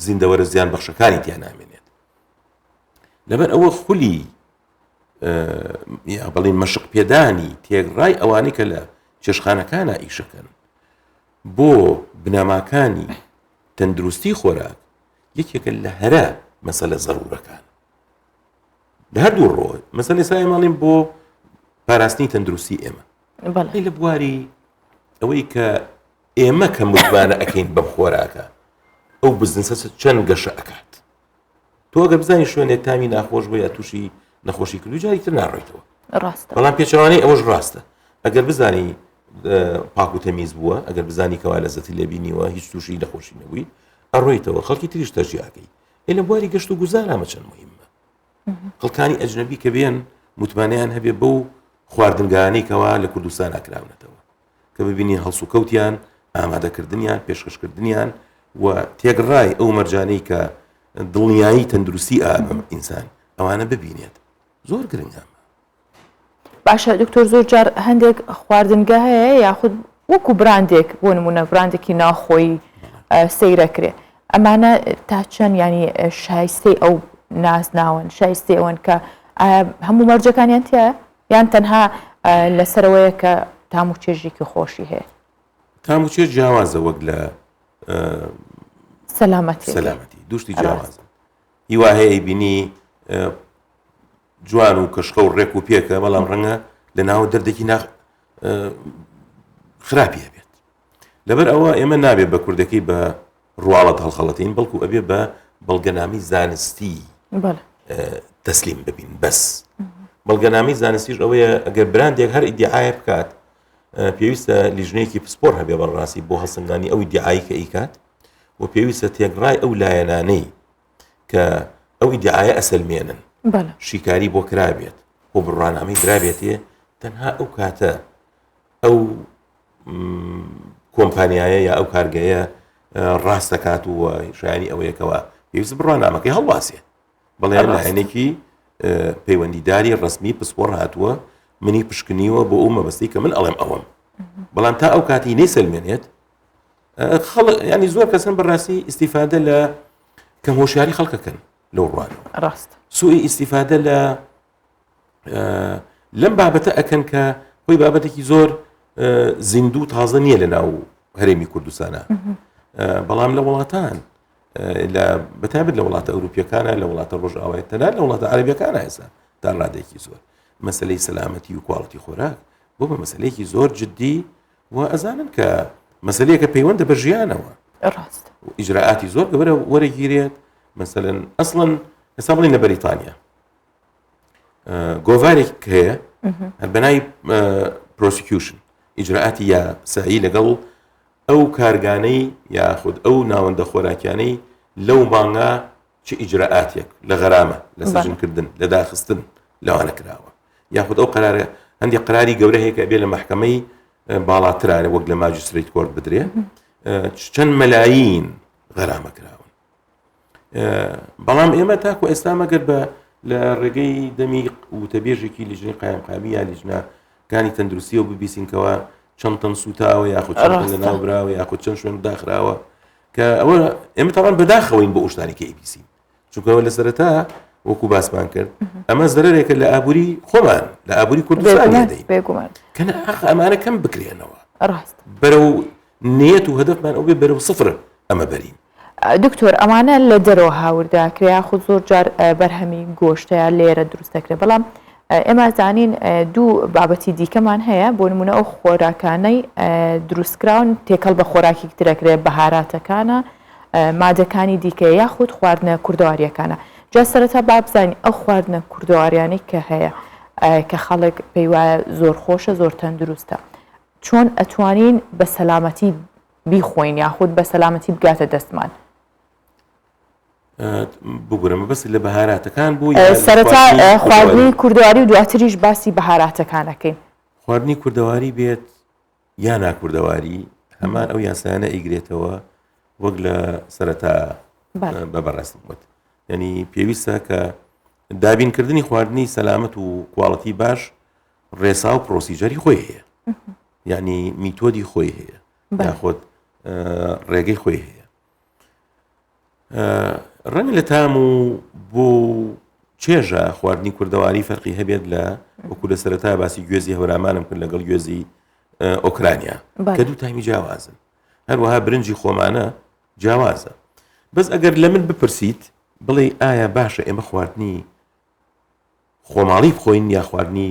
زیندەوەرە زیان بەخشەکانی تیان نامێنێت لەبەر ئەوە خولی بەڵین مەشق پێدانی تێگڕای ئەوانەی کە لە چێشتخانەکانە ئیشەکەن بۆ بنەماکانی تەندروستی خۆراک یەکێکە لە هەرە مەسەلە زەڕورەکان لە هەردوو ڕۆ مەسەلەی سای ماڵیم بۆ پاراستنی تەندروستی ئێمە لە بواری ئەوەی کە ئێمە کە متوانە ئەکەین بەم خۆراکە ئەو بزنسە چەند گەشە ئەکات تۆ ئەگەر بزانانی شوێنێک تامی ناخۆش بۆ یا تووشی نەخۆشی کردو جاری تر ناڕۆیتەوە ڕاستە بەڵام پێچەوانەی ئەوەش ڕاستە ئەگەر بزانی پاک و تەمیز بووە ئەگەر بزانی کەوا لەزەتی لێبینیوە هیچ تووشی نەخۆشی نەبووی ئەڕۆیتەوە خەڵکی تریش تەرجیعەکەی لە بواری گەشت و گوزارامە چەند مهمە خەڵکانی ئەجنەبی کە بێن متمانیان هەبێ بەو خواردنگانەی کەوا لە کوردستان ئاکراونەتەوە کە ببینی هەڵسو کەوتیان ئامادەکردنیان پێشکەشکردنیان و تێگڕای ئەو مەرجانەی کە دڵنیایی تەندروستی بەم ئینسان ئەوانە ببینێت زۆر گرنگە باشە دکتۆر زۆر جار هەندێک خواردنگە هەیە یاخود وەکو براندێک بۆ نمونە براندێکی ناخۆی سەیرەکرێ ئەمانە تا چەند ینی شایستەی ئەو نازناون شایستەی ئەوەن کە هەموو مەرجەکانیان تایە یان تەنها لەسەرەوەیە کە تام و چێژێکی خۆشی هەیە تام و چێژ جیاوازە وەک لە سەلامەتی دوشتی جیاوازە هیوا هەیە بینی جوان و کەشخە و ڕێک و پێکە بەڵام ڕەنگە لە ناو دەردێکی خراپی هەبێت لەبەر ئەوە ئێمە نابێت بە کوردەکەی بە ڕواڵەت هەڵخەڵەتین بەڵکو ئەبێ بە بەڵگەنامی زانستی تەسلیم ببین بەس بەڵگەنامی زانستیش ئەوەیە ئەگەر براندێک هەر ئیدعایە بکات پێویستە لیژنەیەکی پسپۆر هەبێ بەڕاستی بۆ هەڵسەنگانی ئەو ئیدعایی کە ئیکات و پێویستە تێگڕای ئەو لایەنانەی کە ئەو ئیدعایە ئەسەلمێنن شیکاری بۆ کرابێت بۆ بڕوانامەی درابێتێ تەنها ئەو کاتە ئەو کۆمپانیایە یا ئەو کارگەیە ڕاست دەکات و شایانی ئەوەیەکەوە پێویست بڕوانامەکەی هەڵواسێ بەڵێن لایەنێکی پەیوەندیداری ڕسمی پسپۆڕ هاتووە منی پشکنیوە بۆ ئەو مەبەستی کە من ئەڵێم ئەوەم بەڵام تا ئەو کاتی نەیسەلمێنێت ینی زۆر کەسن بەڕاستی ئیسیفادە لە کەم هۆشیاری خەڵکەکەن لەو ڕوانەوە ڕاست سوئی ئیسیفادە لەم بابەتە ئەکەن کە خۆی بابەتێکی زۆر زیندوو تازە نییە لە ناو هەرێمی کوردستانە بەڵام لە وڵاتان بەتابێت لە وڵاتە ئەوروپیەکانە لە وڵاتە ڕۆژئاوای تەنانەت لە وڵاتە عەرەبیەکانە ئێستا تا ڕادێکی زۆر مەسەلەی سەلامەتی و کواڵەتی خۆراک بۆ بە مەسەلەیەکی زۆر جددی و ئەزانن کە مەسەلەیەکە پەیوەندە بە ژیانەوە ڕاست ئیجراعاتی زۆر گەورە وەرەگیرێت مثلەن ئەسڵەن هێستا بڵین لە بەریتانیا گۆڤارێک هەیە بەنای پرۆسیکیوشن ئیجراعاتی یاسایی لەگەڵ ئەو کارگانەی یاخود ئەو ناوەندە خۆراکیانەی لەو مانگا چه ئیجراعاتێک لە غەرامە لە سەجنکردن لە داخستن لەوانە کراوە یاخود ئەو قرارە هەندێک قراری گەورە هەیە کە بێ لە مەحکەمەی باڵاترانە وەک لە ماجستریت کۆرت بدرێ چەند مەلاین غەرامە کراون بەڵام ئێمە تاکو ئێستا مەگەر بە لە ڕێگەی دەمی وتەبێژێکی لیژنەی قایمقامی یا لیژنەکانی تەندروستیەوە ببیستینکەوە چەند تەن سوتاوە یاخود چەند لە ناوبراوە یاخود چەند شوێن داخراوە کە ئەوە ئێمە تاوان بەداخەوەین بۆ ئوشتانێکی ئیبیسی چونکەوە لە سەرەتا وەکو باسمان کرد ئەمە زەرێکە لە ئابووری خۆمان لە ئابووری کوردستان دەین کەنە ئەمانە کەم بکرێنەوە ڕاست بەرەو نیەت و هەدەفمان ئەو بێ بەرەو سفر ئەمە بەرین دکتۆر ئەمانە لە دەرەوە هاورداکریا خود زۆر جار بەرهەمی گۆشتەیە لێرە دروست دەکرێت بەڵام ئێمە زانین دوو بابەتی دیکەمان هەیە بۆ نمونە ئەو خۆراکانەی دروستکراون تێکەڵ بە خۆراکی دەکرێت بەهاراتەکانە مادەکانی دیکە یاخود خواردنە کوردەواریەکانە جا سەرەتا با بزانین ئەو خواردنە کوردەواریانەی کە هەیە کە خەڵک پێی وایە زۆر خۆشە زۆر تەندروستە چۆن ئەتوانین بە سەلامەتی بیخۆین یاخود بە سەلامەتی بگاتە دەستمان بگورم بەس لە بەهاراتەکان بوو سەرەتا خواردنی کوردەواری و دواتریش باسی بەهاراتەکانەکەین خواردنی کوردەواری بێت یا ناکوردەواری هەمان ئەو یاسایانە ئیگرێتەوە وەک لە سەرەتا بەبەڕاست وت یعنی پێویستە کە دابینکردنی خواردنی سەلامەت و کواڵەتی باش ڕێسا و پرۆسیجەری خۆی هەیە یعنی میتۆدی خۆی هەیە یاخۆت ڕێگەی خۆی هەیە ڕەنگە لە تام و بۆ چێژە خواردنی کوردەواری فەرقی هەبێت لە وەکو لە سەرەتا باسی گوێزی هەورامانم کرد لەگەڵ گوێزی ئۆکرانیا کە دوو تایمی جیاوازن هەروەها برنجی خۆمانە جیاوازە بەس ئەگەر لە من بپرسیت بڵێ ئایا باشە ئێمە خواردنی خۆماڵی بخۆین یا خواردنی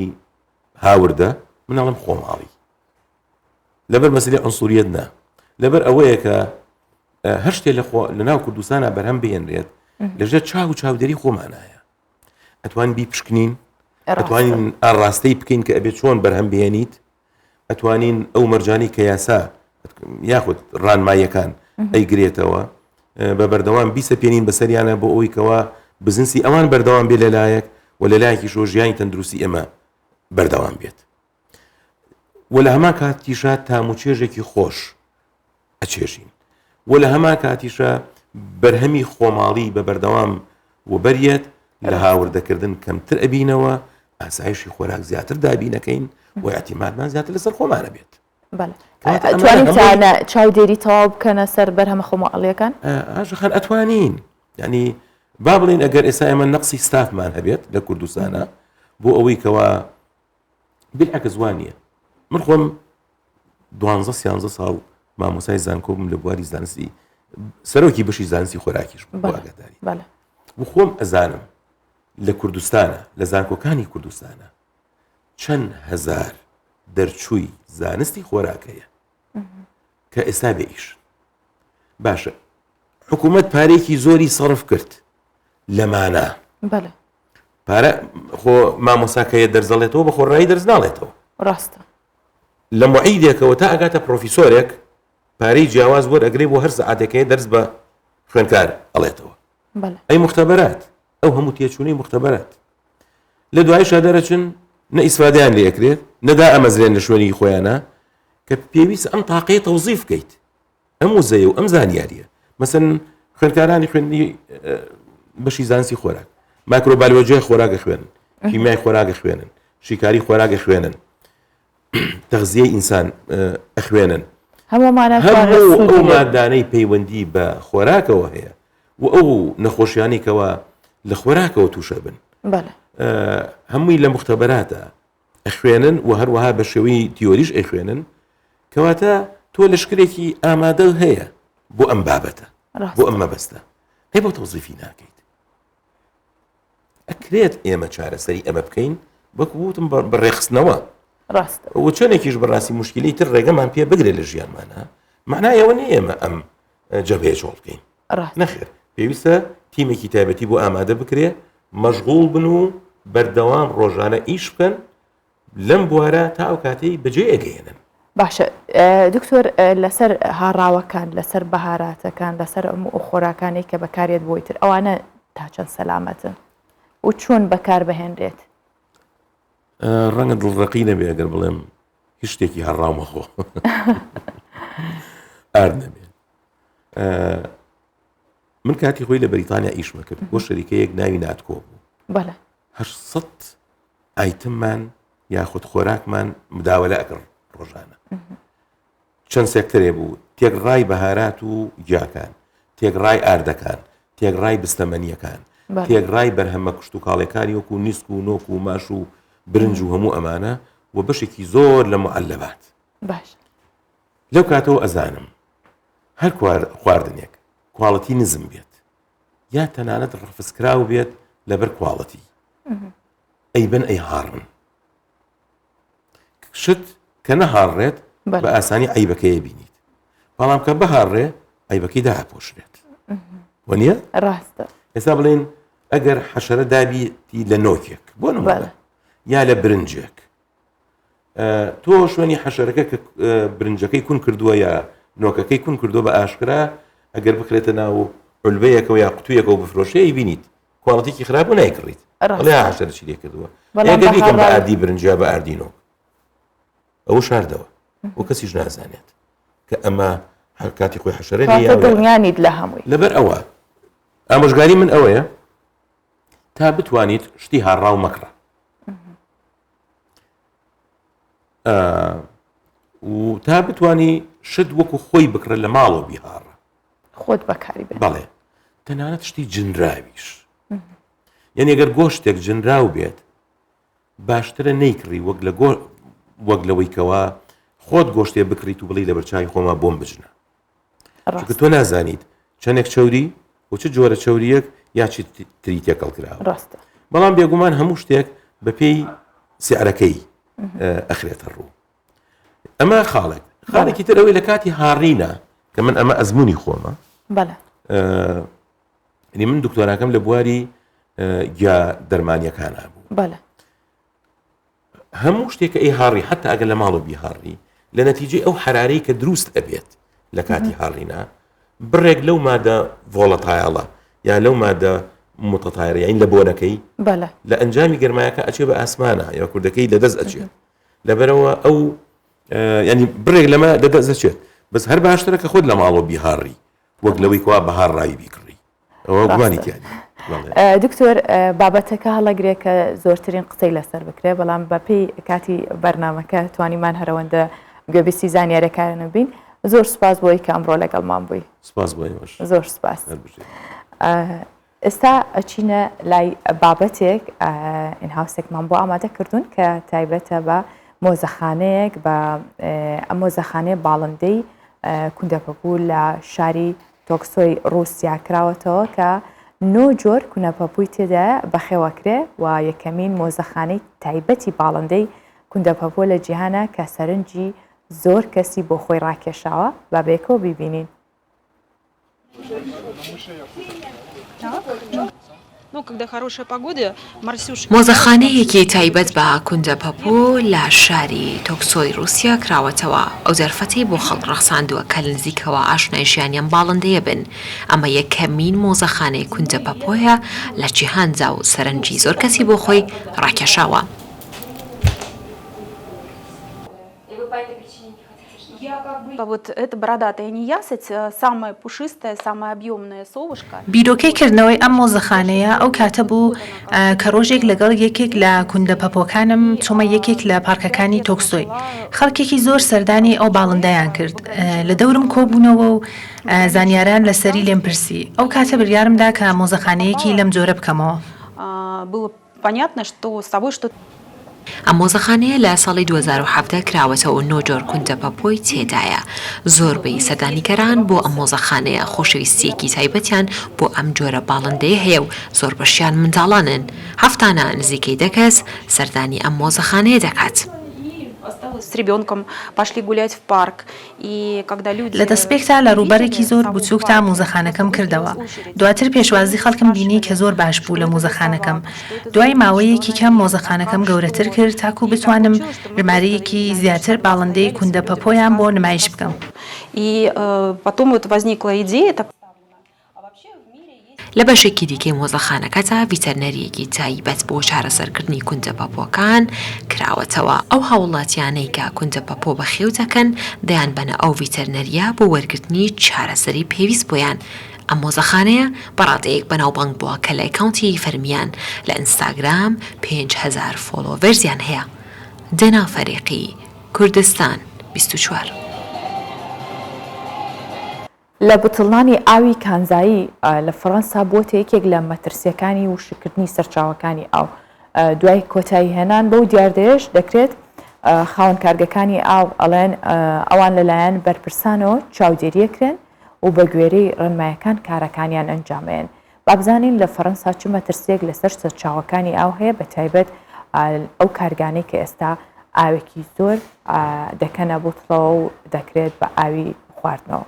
هاوردە مناڵم خۆماڵی لەبەر مەسلەی عنسوریەت نا لەبەر ئەوەیە کە هەر شتێ لە ناو کوردستانە بەرهەم بهێنرێت لەژێر چاو و چاودێری خۆمانایە ئەتوان بی پشکنین ئەتوانین ئاڕاستەی بکەین کە ئەبێت چۆن بەرهەم بهێنیت ئەتوانین ئەو مەرجانی کە یاسا یاخود ڕانماییەکان ئەیگرێتەوە بە بەردەوام بیسە پێنین بەسەریانە بۆ ئەوەی کەوا بزنسی ئەوان بەردەوام بێ لەلایەک و لەلایەکی ژۆژیانی تەندروستی ئەمە بەردەوام بێت و لە هەمان کاتیشە تاموچێژێکی خۆش ئەچێژین و لە هەمان کاتیشە بەرهەمی خۆماڵی بە بەردەوام و بەریەت لە هاوردەکردن کەمتر ئەبینەوە ئاسایشی خۆراک زیاتر دابینەکەین و اعتیمادمان زیاتر لەسەر خۆمانە بێت ئەتوانین چاودێری تەواو بکەنە سەر بەرهەمە خۆماڵیەکان ئاژەخان ئەتوانین ینی با بڵین ئەگەر ئێستا ئێمە نەقسی ستافمان هەبێت لە کوردستانە بۆ ئەوەی کەوا بالعکس وان نییە من خۆم 12 ساڵ مامۆسای زانکۆم لە بواری زانستی سەرۆکی بەشی زانستی خۆراکیش ئاگاداری و خۆم ئەزانم لە کوردستانە لە زانکۆکانی کوردستانە چەند هەزار دەرچووی زانستی خۆراکەیە کە ئێستا بێئیش باشە حکوومەت پارێکی زۆری سەرف کرد لەمانە پارە خۆ مامۆساکەیە دەرزەڵێتەوە بە خۆڕایی دەرز ناڵێتەوە ڕاستە لە معیدێکەوە تا ئەگاتە پرۆفیسۆرێک پارەی جیاواز وەرئەگرێ بۆ هەر سەعاتێکەیە دەرز بە خوێندکار ئەڵێتەوە ئەی مختبەرات ئەو هەموو تێچوونەی مختبەرات لە دوایشە دەرەچن نە ئیسفادەیان لێ ئەکرێت نەدا ئەمەزرێن لە شوێنی خۆیانە کە پێویست ئەم تاقەی تەوزیف بکەیت ئەم وزەیە و ئەم زانیاریە مەسەن خوێندکارانی خوێندنی بەشی زانستی خۆراک مایکرۆبالۆجیای خۆراکە خوێنن کیمیای خۆراکە خوێنن شیکاری خۆراکە خوێنن تەغزیەی ئینسان ئەخوێنن هەموو ئەو مادانەی پەیوەندی بە خۆراکەوە هەیە و ئەو نەخۆشیانی کەوە لە خۆراکەوە تووشە بن هەمووی لە مختبەراتە ئەخوێنن و هەروەها بە شێوەی تیۆریش ئەخوێنن کەواتە تۆ لەشکرێکی ئامادە هەیە بۆ ئەم بابەتە بۆ ئەم مەبەستە هەی بۆ تەوزیفی ناکەیت ئەکرێت ئێمە چارەسەری ئەمە بکەین وەکووتم بەڕێخستنەوە و چەندێکیش بەڕاستی مشکلی تر ڕێگەمان پێ بگرێت لە ژیانمانە معنایەوە نیە ئێمە ئەم جەبهەیە چۆڵ بکەین نەخێر پێویستە تیمێکی تایبەتی بۆ ئامادە بکرێ مەشغوڵ بن و بەردەوام ڕۆژانە ئیش بکەن لەم بوارە تا ئەو کاتەی بەجێ ئەگەێنن باشە دکتۆر لەسەر هاڕاوەکان لەسەر بەهاراتەکان لەسەر ئەو خۆراکانی کە بەکارێت بۆی تر ئەوانە تا چەند سەلامەتن و چۆن بەکار بهێنرێت ڕەنگە دڵڕەقی نەبێ ئەگەر بڵێم هیچ شتێکی هەڕامەخۆ ئار نەبێت من کاتی خۆی لە بەریتانیا ئیشمە کرد بۆ شەریکەیەک ناوی ناتکۆ بوو 800 ئایتممان یاخود خۆراکمان مداوەلە ئەکرد ڕۆژانە چەند سێکتەرێ بوو تێکڕای بەهارات و گیاکان تێکڕای ئاردەکان تێکڕای بستەمەنیەکان تێکڕای بەرهەمە کشت و کاڵەکانی وەکو نیسک و نۆک و ماش و برنج و هەموو ئەمانە و بەشێکی زۆر لە معەلەبات لەو کاتەوە ئەزانم هەر خواردنێک کواڵەتی نزم بێت یا تەنانەت ڕفسکراو بێت لەبەر کواڵەتی ئەی بن ئەی هاڕن شت کە نەهاڕێت بە ئاسانی عیبەکەیە بینیت بەڵام کە بەهاڕێ عیبەکەی داپۆشرێت وە ڕاستە ئێستا بڵێن ئەگەر حەشەرە دابیتی لە نۆکێک بۆ نمونە یا لە برنجێک تۆ شوێنی حەشەرەکە کە برنجەکەی کون کردووە یا نۆکەکەی کون کردووە بە ئاشکرا ئەگەر بخرێتە ناو علبەیەکەوە یا قوتوویەکەوە بفرۆشەیە بینیت کواڵەتێکی خراپ و نایکڕیت بڵێ حەشەرە چی لێ کردووە ئەگەر بیکەم بە ئاردی برنجیا بە ئاردی نۆک ئەوە شاردەوە و کەسیش نازانێت کە ئەمە کاتی خۆی حەشەرە دڵنیانیت لە هەمووی لەبەر ئەوە ئامۆژگاری من ئەوەیە تا بتوانیت شتی هاڕاو مەکڕە و تا بتانی شت وەکو خۆی بکرە لە ماڵەوە بیهاڕە خۆت بەکاری بێت بەڵێ تەنانەت شتی جنراویش یعنی ئەگەر گۆشتێک جنراو بێت باشترە نەیکڕی وەک لەوەی کەوا خۆت گۆشتێ بکڕیت و بڵی لە بەرچاوی خۆما بۆم بژنە چونکە تۆ نازانیت چەندێک چەوری و چ جۆرە چەوریەک یا چی تری تێکەڵ کراوە بەڵام بێگومان هەموو شتێک بە پێی سیعرەکەی ئەخرێتە ڕوو ئەمە خاڵێکی تر ئەوەی لە کاتی هاڕینە کە من ئەمە ئەزمموی خۆمە بەڵێ نی من دکتۆراکەم لە بواری یا دەرمانیەکانە بوو بەڵێ هەموو شتێکە ئەی هاڕی حتا ئەگەر لە ماڵە بیهاڕی لە نەتیجەی ئەو حرارەی کە دروست ئەبێت لە کاتی هاڕینا بڕێک لەو مادە ڤۆڵەتایڵە یا لەو مادە متەتایڕ یاین لە بۆنەکەی لە ئەنجامی گەرمایەکە ئەچێ بە ئاسمانە یا کوردەکەی لەدەست ئەچێت لەبەرەوە ئەو ینی بڕێک لەمە دەدەست دەچێت بەس هەر باشترە کە خۆت لە ماڵەوە بیهاڕی وەک لەوەی کوا بەهار ڕاوی بیکڕی ئەوە گومانی تیانی دکتۆر بابەتەکە هەڵەگرێت کە زۆرترین قسەی لەسەر بکرێت بەڵام بەپێی کاتی بەرنامەکە توانیمان هەرەوەندە گوێبیستی زانیاریەکانە بین زۆر سپاس بۆی کە ئەمڕۆ لەگەڵمان بووی سپاس بۆی زۆر سپاس ئێستا ئەچینە لای بابەتێک ئینهاوسێکمان بۆ ئامادە کردوون کە تایبەتە بە مۆزەخانەیەک بە ئەم مۆزەخانەیە باڵندەی کوندەپەپوو لە شاری تۆکسۆی رووسیا کراوەتەوە کە 9 جۆر کوونەپەپووی تێدا بەخێوەکرێ و یەکەمین مۆزەخانەی تایبەتی باڵندەی کوندەپەپوو لە جیهانە کە سەرنجی زۆر کەسی بۆ خۆی ڕاکێشاوە با بێکەوە بیبینین. مۆزەخانەیەکی تایبەت بە کوندەپەپوو لە شاری تۆکسۆی رووسیا کراوەتەوە ئەو زەرفەتەی بۆ خەڵک ڕەخساندووە کە لە نزیکەوە ئاشنای ژیانیان باڵندەیە بن ئەمە یەکەمین مۆزەخانەی کوندەپەپۆیە لە جیهاندا و سەرنجی زۆر کەسی بۆ خۆی ڕاکێشاوە. بیرۆکەیکردنەوەی ئەم مۆزەخانەیە ئەو کاتە بوو کە ڕۆژێک لەگەڵ یەکێک لە کوندەپەپۆکانم چوومە یەکێک لە پارکەکانی تۆکسۆی خەڵکێکی زۆر سەردانی ئەو باڵندەیان کرد لە دەورم کۆبوونەوە و زانیاران لەسەری لێم پرسی ئەو کاتە بریارمدا کە مۆزەخانەیەکی لەم جۆرە بکەمەوە. ئەم مۆزەخانەیە لە ساڵی 2017 کراوەتەوە و 9 جۆر کوندەپەپۆی تێدایە. زۆربەی سەردانیگەران بۆ ئەم مۆزەخانەیە خۆشەویستیەکی تایبەتیان بۆ ئەم جۆرە باڵندەیە هەیە و زۆر بەشیان منداڵانن. هەفتانە نزیکەی 10 کەس سەردانی ئەم مۆزەخانەیە دەکات. لە دەستپێکتا لە ڕووبەرێکی زۆر بچووکتا مۆزەخانەکەم کردەوە. دواتر پێشوازی خەڵکم بینی کە زۆر باش بوو لە مۆزەخانەکەم. دوای ماوەیەکی کەم مۆزەخانەکەم گەورەتر کرد تاکو بتوانم ژمارەیەکی زیاتر باڵندەی کوندەپەپۆیان بۆ نمایش بکەم. لە بەشێکی دیکەی مۆزەخانەکەدا ڤیتەرنەریەکی تایبەت بۆ چارەسەرکردنی کوندەپەپۆکان کراوەتەوە. ئەو هاوڵاتیانەی کە کوندەپەپۆ بەخێو دەکەن دەیان بەنە ئەو ڤیتەرنەریە بۆ وەرگرتنی چارەسەری پێویست بۆیان. ئەم مۆزەخانەیە بەڕادەیەک بەناوبانگ بووە کە لە ئەکاونتی فەرمیان لە ئینستاگرام 5,000 فۆلۆڤەرزیان هەیە. دەنا فەریقی کوردستان 24. لە بتڵنانی ئاوی کانزایی لە فەڕەنسا بۆتە یەکێک لە مەترسیەکانی وشکردنی سەرچاوەکانی ئاو. دوای کۆتایی هێنان بەو دیاردەیەش دەکرێت خاوەن کارگەکانی ئاو ئەڵێن ئەوان لەلایەن بەرپرسانەوە چاودێریەکرێن و بە گوێرەی ڕێنمایەکان کارەکانیان ئەنجامێن. با بزانین لە فەڕەنسا چ مەترسیەک لەسەر سەرچاوەکانی ئاو هەیە بە تایبەت ئەو کارگانەی کە ئێستا ئاوێکی زۆر دەکەنە بوتڵەوە و دەکرێت بە ئاوی خواردنەوە.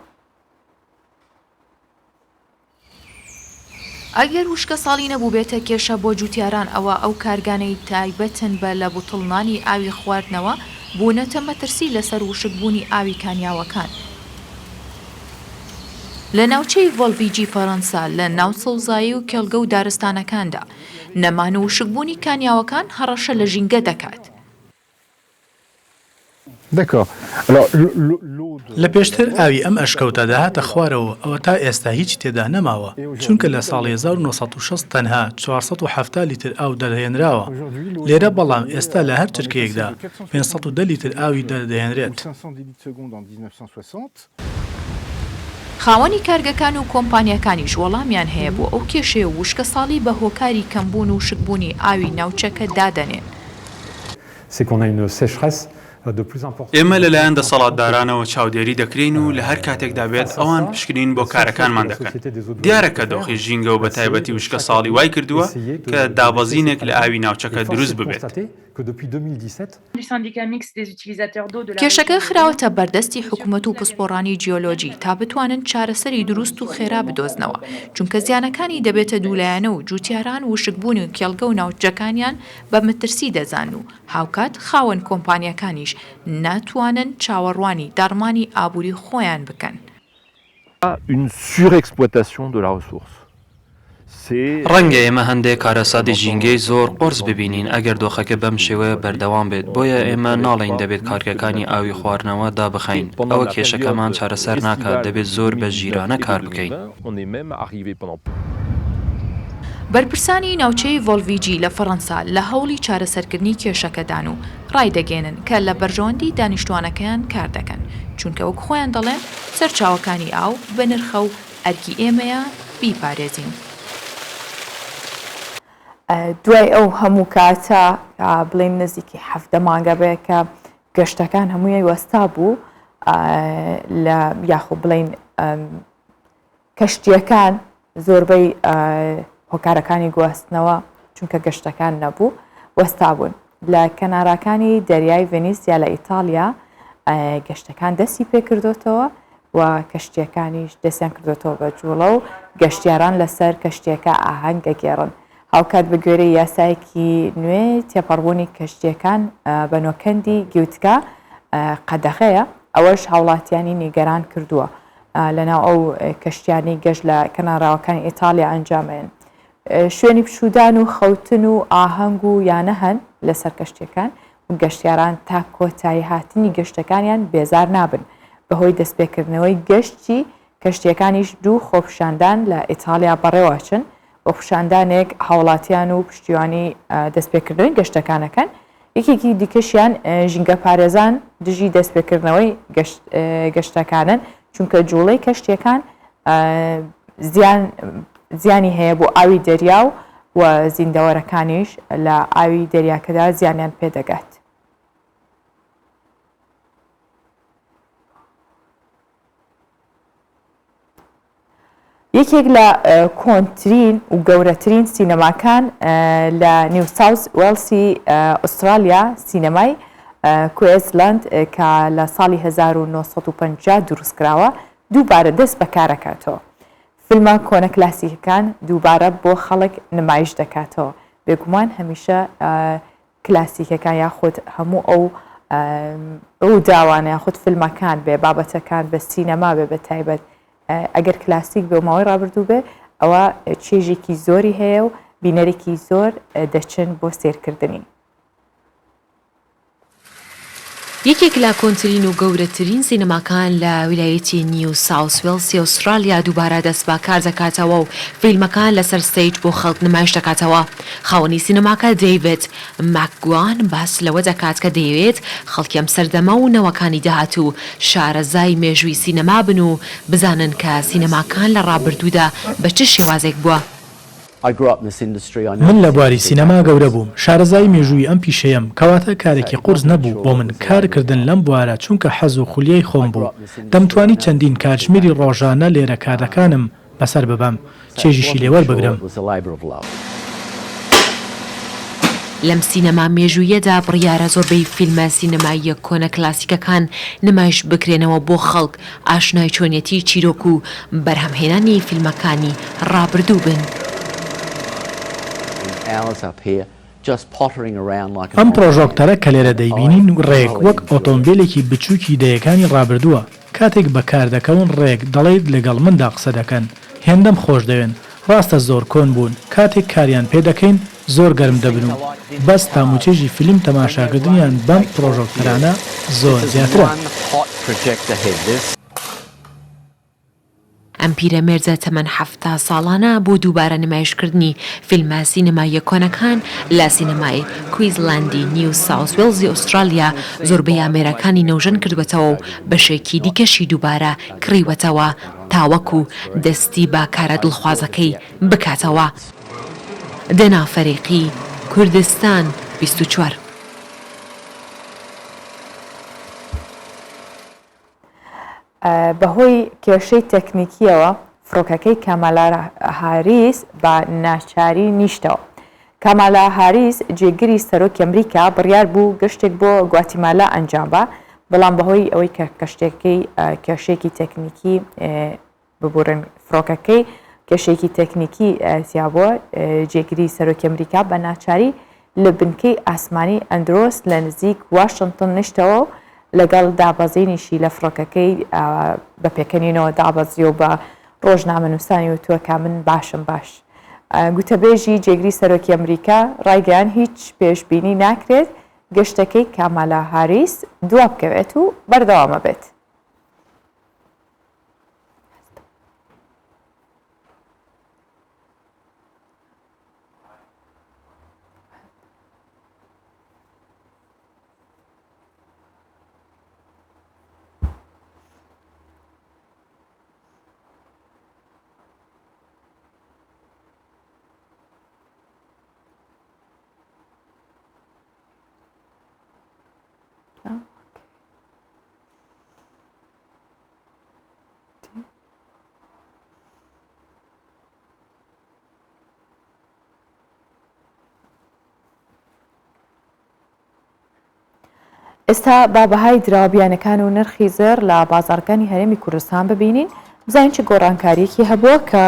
ئەگەر وشکە ساڵی نەبوو بێتە کێشە بۆ جوتیاران ئەوە ئەو کارگانەی تایبەتن بە لە بوتڵنانی ئاوی خواردنەوە بوونەتە مەترسی لەسەر وشکبوونی ئاوی کانیاوەکان. لە ناوچەی ڤۆڵڤیجی فەڕەنسا لە ناو سەوزایی و کێڵگە و دارستانەکاندا نەمان و وشکبوونی کانیاوەکان هەڕەشە لە ژینگە دەکات. لە پێشتر ئاوی ئەم ئەشکەوتە داهاتە خوارەوە ئەوە تا ئێستا هیچ تێدا نەماوە چونکە لە ساڵی 1960 تەنها 470 لیتر ئاو دەرهێنراوە. لێرە بەڵام ئێستا لە هەر چرکەیەکدا 510 لیتر ئاوی دەردەهێنرێت. خاوەنی کارگەکان و کۆمپانیەکانیش وەڵامیان هەیە بۆ ئەو کێشەیە وشکە ساڵی بە هۆکاری کەمبوون و وشکبوونی ئاوی ناوچەکە دادەنێن. ئێمە لەلایەن دەسەڵاتدارانەوە چاودێری دەکرین و لە هەر کاتێکدا بێت ئەوان پشکنین بۆ کارەکانمان دەکەن. دیارەکە دۆخی ژینگە و بە تایبەتی وشکە ساڵی وای کردووە کە دابەزینێک لە ئاوی ناوچەکە دروست ببێت. کێشەکە خراوەتە بەردەستی حکوومەت و پسپۆڕانی جیۆلۆجی تا بتوانن چارەسەری دروست و خێرا بدۆزنەوە چونکە زیانەکانی دەبێتە دوولایەنە و جوتیاران وشکبوون و کێڵگە و ناوچەکانیان بە مەترسی دەزان و هاوکات خاوەن کۆمپانیەکانیش ناتوانن چاوەڕوانی داڕمانی ئابووری خۆیان بکەن. Une surexploitation de la ressource. ڕەنگە ئێمە هەندێک کارەسادی ژینگەی زۆر قرس ببینین ئەگەر دۆخەکە بەم شێوەیە بەردەوام بێت بۆیە ئێمە ناڵین دەبێت کارگەکانی ئاوی خواردنەوە دابخەین ئەوە کێشەکەمان چارەسەر ناکات دەبێت زۆر بە ژیرانە کار بکەین. بەرپرسانی ناوچەی ڤۆلڤیجی لە فەڕەنسا لە هەوڵی چارەسەرکردنی کێشەکەدان و ڕایدەگەێنن کە لە بەرژەوەندی دانیشتوانەکەیان کار دەکەن چونکە وەک خۆیان دەڵێن سەرچاوەکانی ئاو بە نرخە و ئەرکی ئێمەیە بیپارێزین. دوای ئەو هەموو کاتە بڵێن نزیکی 7 مانگە بێ کە گەشتەکان هەمووی وەستا بوو لە یاخۆ بڵێن کەشتیەکان زۆربەی هۆکارەکانی گواستنەوە چونکە گەشتەکان نەبوو وەستا بوون لە کەناراکانی دەریای ڤێنیسیا لە ئیتالیا گەشتەکان دەستی پێکردوتەوە و کەشتیەکانیش دەستیان کردوتەوە بە جوڵە و گەشتیاران لەسەر کەشتیەکە ئاهەنگە گێڕن. هاوکات بە گوێرەی یاسایەکی نوێ تێپەڕبوونی کەشتیەکان بە نۆکەندی گوتکە قەدەخەیە ئەوەش هاوڵاتیانی نیگەران کردووە لەناو ئەو کەشتیانی گەشت لە کەناراوەکانی ئیتالیا ئەنجامێن. شوێنی پشودان و خەوتن و ئاهەنگ و یانە هەن لەسەر کەشتیەکان و گەشتیاران تا کۆتایی هاتنی گەشتەکانیان بێزار نابن بەهۆی دەستپێکردنەوەی گەشتی کەشتیەکانیش دوو خۆپشاندان لە ئیتالیا بەڕێوەچن بۆ پیشاندانێک هاوڵاتیان و پشتیوانی دەستپێکردنەوەی گەشتەکانەکەن یەکێکی دیکەشیان ژینگە پارێزان دژی دەستپێکردنەوەی گەشتەکانن چونکە جوڵەی کەشتیەکان زیانی هەیە بۆ ئاوی دەریا و زیندەوەرەکانیش لە ئاوی دەریاکەدا زیانیان پێدەگات. یەکێک لە کۆنترین و گەورەترین سینەماکان لە نیو ساوس وێلسی ئوسترالیا سینەمای کوێزلند کە لە ساڵی 1950 دروستکراوە دووبارە دەست بەکارەکاتەوە. فیلمە کۆنە کلاسیکەکان دووبارە بۆ خەڵک نمایش دەکاتەوە بێگومان هەمیشە کلاسیکەکان یاخود هەموو ئەو داوانە یاخود فیلمەکان بێ بابەتەکان بە سینەما بێ بە تایبەت ئەگەر کلاسیک بێ ماوەی ڕابردوو بێ ئەوە چێژێکی زۆری هەیە و بینەرێکی زۆر دەچن بۆ سێرکردنی. یەکێک لە کۆنترین و گەورەترین سینەماکان لە ویلایەتی نیو ساوس وێلسی ئوسترالیا دووبارە دەست بەکار دەکاتەوە و فیلمەکان لەسەر ستەیج بۆ خەڵک نمایش دەکاتەوە. خاوەنی سینەماکە دەیڤد ماکگوان باس لەوە دەکات کە دەیەوێت خەڵکی ئەم سەردەمە و نەوەکانی داهاتوو شارەزای مێژووی سینەما بن و بزانن کە سینەماکان لە ڕابردوودا بە چ شێوازێک بووە. من لە بواری سینەما گەورە بووم شارەزای مێژووی ئەم پیشەیەم کەواتە کارێکی قورس نەبوو بۆ من کارکردن لەم بوارە چونکە حەز و خولیای خۆم بوو دەمتوانی چەندین کاتژمێری ڕۆژانە لێرە کارەکانم بەسەر ببەم چێژیشی لێوەربگرم. لەم سینەما مێژوویەدا بڕیارە زۆربەی فیلمە سینەماییە کۆنە کلاسیکەکان نمایش بکرێنەوە بۆ خەڵک ئاشنای چۆنیەتی چیرۆک و بەرهەمهێنانی فیلمەکانی ڕابردوو بن. ئەم پرۆژۆکتەرە کە لێرە دەیبینین ڕێک وەک ئۆتۆمبیلێکی بچووکی دەیەکانی ڕابردووە کاتێک بەکار دەکەون ڕێک دەڵێت لەگەڵ مندا قسە دەکەن هێندەم خۆش دەوێن ڕاستە زۆر کۆن بوون کاتێک کاریان پێ دەکەین زۆر گەرم دەبن و بەس تاموچێژی فیلم تەماشاکردنیان بەم پرۆژۆکتەرانە زۆر زیاترە. ئەم پیرەمێرزە تەمەن 70 ساڵانە بۆ دووبارە نمایشکردنی فیلمە سینەماییە کۆنەکان لە سینەمای کویزلاندی نیو ساوس وێلزی ئوسترالیا زۆربەی ئامێرەکانی نەوژەن کردوێتەوە و بەشێکی دیکەشی دووبارە کڕیوەتەوە تاوەکو دەستی با کارە دڵخوازەکەی بکاتەوە. دەنافەرێقی کوردستان 24 بەهۆی کێشەی تەکنیکیەوە فڕۆکەکەی کامالا هاریس بە ناچاری نیشتەوە کامالا هاریس جێگیری سەرۆکی ئەمریکا بڕیار بوو گەشتێک بۆ گواتیمالا ئەنجام بە بەڵام بەهۆی ئەوەی کە کێشێکی تەکنیکی ببورن فڕۆکەکەی کێشێکی تەکنیکی زیابووە جێگیری سەرۆکی ئەمریکا بە ناچاری لە بنکەی ئاسمانی ئەندرۆس لە نزیک واشنگتن نیشتەوە و لەگەڵ دابەزینیشی لە فڕۆکەکەی بە پێکەنینەوە دابەزی و بە ڕۆژنامەنووسانی وتووە من باشم باش. گوتەبێژی جێگیری سەرۆکی ئەمریکا ڕایگەیان هیچ پێشبینی ناکرێت گەشتەکەی کامالا هاریس دوا بکەوێت و بەردەوامە بێت. ئێستا با بەهای دراوەبیانەکان و نرخی زێر لە بازارەکانی هەرێمی کوردستان ببینین بزانین چه گۆڕانکاریەکی هەبووە کە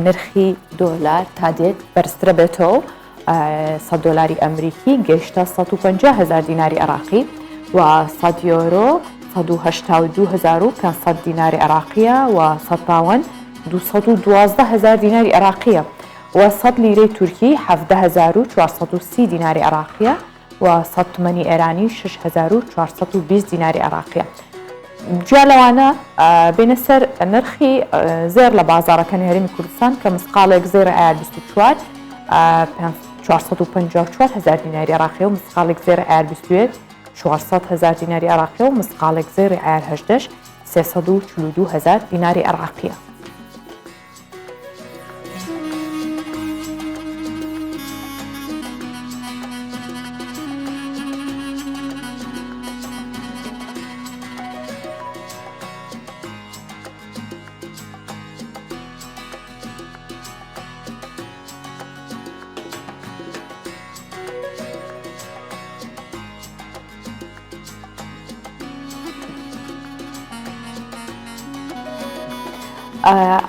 نرخی دۆلار تا دێت بەرزترە بێتەوە. 100 دۆلاری ئەمریکی گەیشتە 150,000 دیناری عێراقی و 100 یۆرۆ 182,500 دیناری عێراقیە و 100 پاوەند 212,000 دیناری عێراقیە و 100 لیرەی تورکی 17,430 دیناری عێراقیە و 100 تومەنی ئێرانی 6,420 دیناری عێراقیە. جا لەوانە بینە سەر نرخی زێر لە بازارەکانی هەرێمی کوردستان کە مسقالێک زێر ئایار 24 454,000 دیناری عێراقیە و مسقالێک زێر ئایار 21 400,000 دیناری عێراقیە و مسقالێک زێر ئایار 18 342,000 دیناری عێراقیە.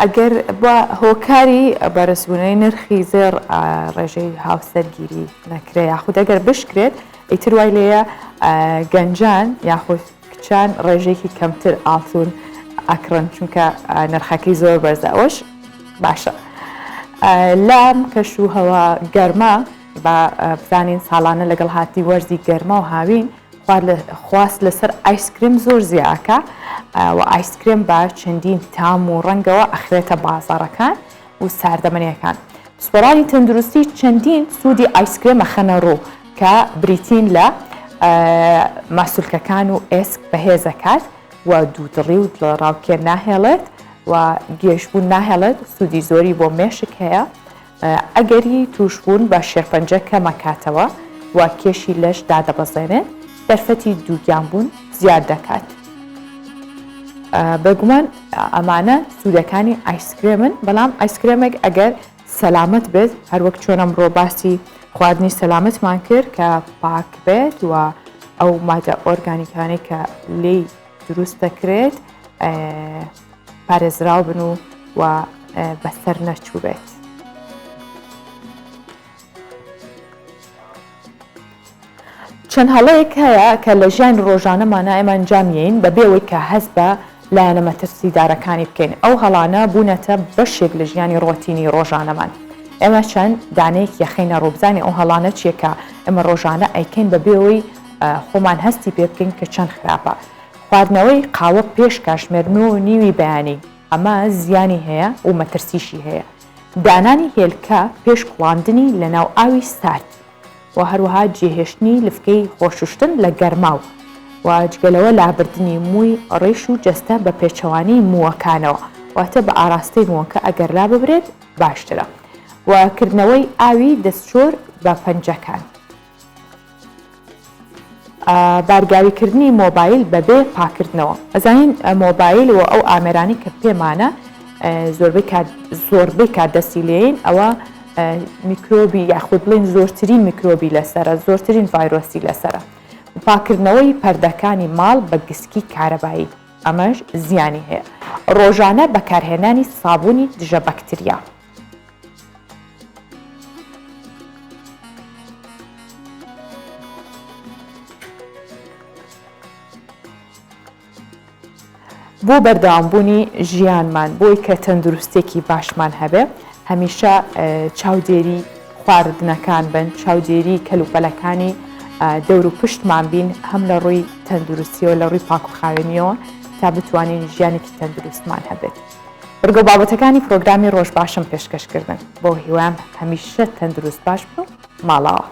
ئەگەر بە هۆکاری بەرزبوونەی نرخی زێر ڕێژەی هاوسەرگیری نەکرێ یاخود ئەگەر بشکرێت ئیتر وای لێیە گەنجان یاخود کچان ڕێژێکی کەمتر ئاڵتون ئەکڕن چونکە نرخەکەی زۆر بەرزە ئەوەش باشە. لام کەش و هەوا گەرما بە بزانین ساڵانە لەگەڵ هاتی وەرزی گەرما و هاوین خواست لەسەر ئایسکریم زۆر زیاکە و ئایسکرێم بە چەندین تام و ڕەنگەوە ئەخرێتە بازارەکان و ساردەمەنیەکان. سوپۆڕانی تەندروستی چەندین سوودی ئایسکرێمە خەنە ڕوو کە بریتین لە ماسولکەکان و ئێسک بەهێزەکات و دوودڵی و ڕاوکێ ناهێڵێت و گێشتبوون ناهێڵێت سوودی زۆری بۆ مێشک هەیە ئەگەری توشبوون بە شێرپەنجە کەمەکاتەوە و کێشی لەش دادەبەزێنێت دەرفەتی دووگیانبوون زیاد دەکات. بەگومان ئەمانە سوودەکانی ئایسکرێمن بەڵام ئایسکرێمێک ئەگەر سەلامت بێت هەروەک چۆن ئەمڕۆ باسی خواردنی سەلامتمان کرد کە پاک بێت و ئەو مادە ئۆرگانیکانەی کە لێی دروست دەکرێت پارێزراو بن و بەسەر نەچوو بێت. چەند هەڵەیەک هەیە کە لە ژیان ڕۆژانەمانە ئێمە ئەنجامیین بەبێەوەی کە هەست بە لایەنە مەترسیدارەکانی بکەین. ئەو هەڵانە بوونەتە بەشێک لە ژیانی ڕۆتینی ڕۆژانەمان. ئێمە چەند دانەیەک یەخینە ڕووبزانی ئەو هەڵانە چیە کە ئێمە ڕۆژانە ئەیکەین بەبێەوەی خۆمان هەستی پێ بکەین کە چەند خراپە. خواردنەوەی قاوە پێش کاشمێرن و نیوی بەیانی ئەمە زیانی هەیە و مەترسیشی هەیە. دانانی هێلکە پێش کوڵاندنی لە ناو ئاوی سارد و هەروەها جێهێشتنی لفکەی خۆشوشتن لە گەرماو و جگەلەوە لابردنی مووی ڕێش و جەستە بە پێچەوانی مووەکانەوە واتە بە ئاراستەی مووەکە ئەگەر لا ببرێت باشترە وکردنەوەی ئاوی دەستچۆر بە پەنجەکان. بارگاویکردنی مۆبایل بەبێ پاکردنەوە. ئەزانین مۆبایل و ئەو ئامێرانی کە پێمانە زۆربەی کات دەستی لێین ئەوە میکرۆبی یاخود بڵێن زۆرترین میکرۆبی لەسرە زۆرترین ڤایرۆسی لەسرە پاکردنەوەی پەردەکانی ماڵ بە گسکی کارەبایی ئەمەش زیانی هەیە ڕۆژانە بەکارهێنانی سابوونی دژە بەکتریا بۆ بەردەوامبوونی ژیانمان بۆی کە تەندروستێکی باشمان هەبێ هەمیشە چاودێری خواردنەکان بن چاودێری کەلوپەلەکانی دەور و پشتمان بین هەم لە ڕووی تەندروستیەوە لە ڕووی پاک و خاوێنیەوە تا بتوانین ژیانێکی تەندروستمان هەبێت بەرگە بابەتەکانی پرۆگرامی ڕۆژ باشم پێشکەشکردن بۆ هیوام هەمیشە تەندروست باش بن و ماڵەوە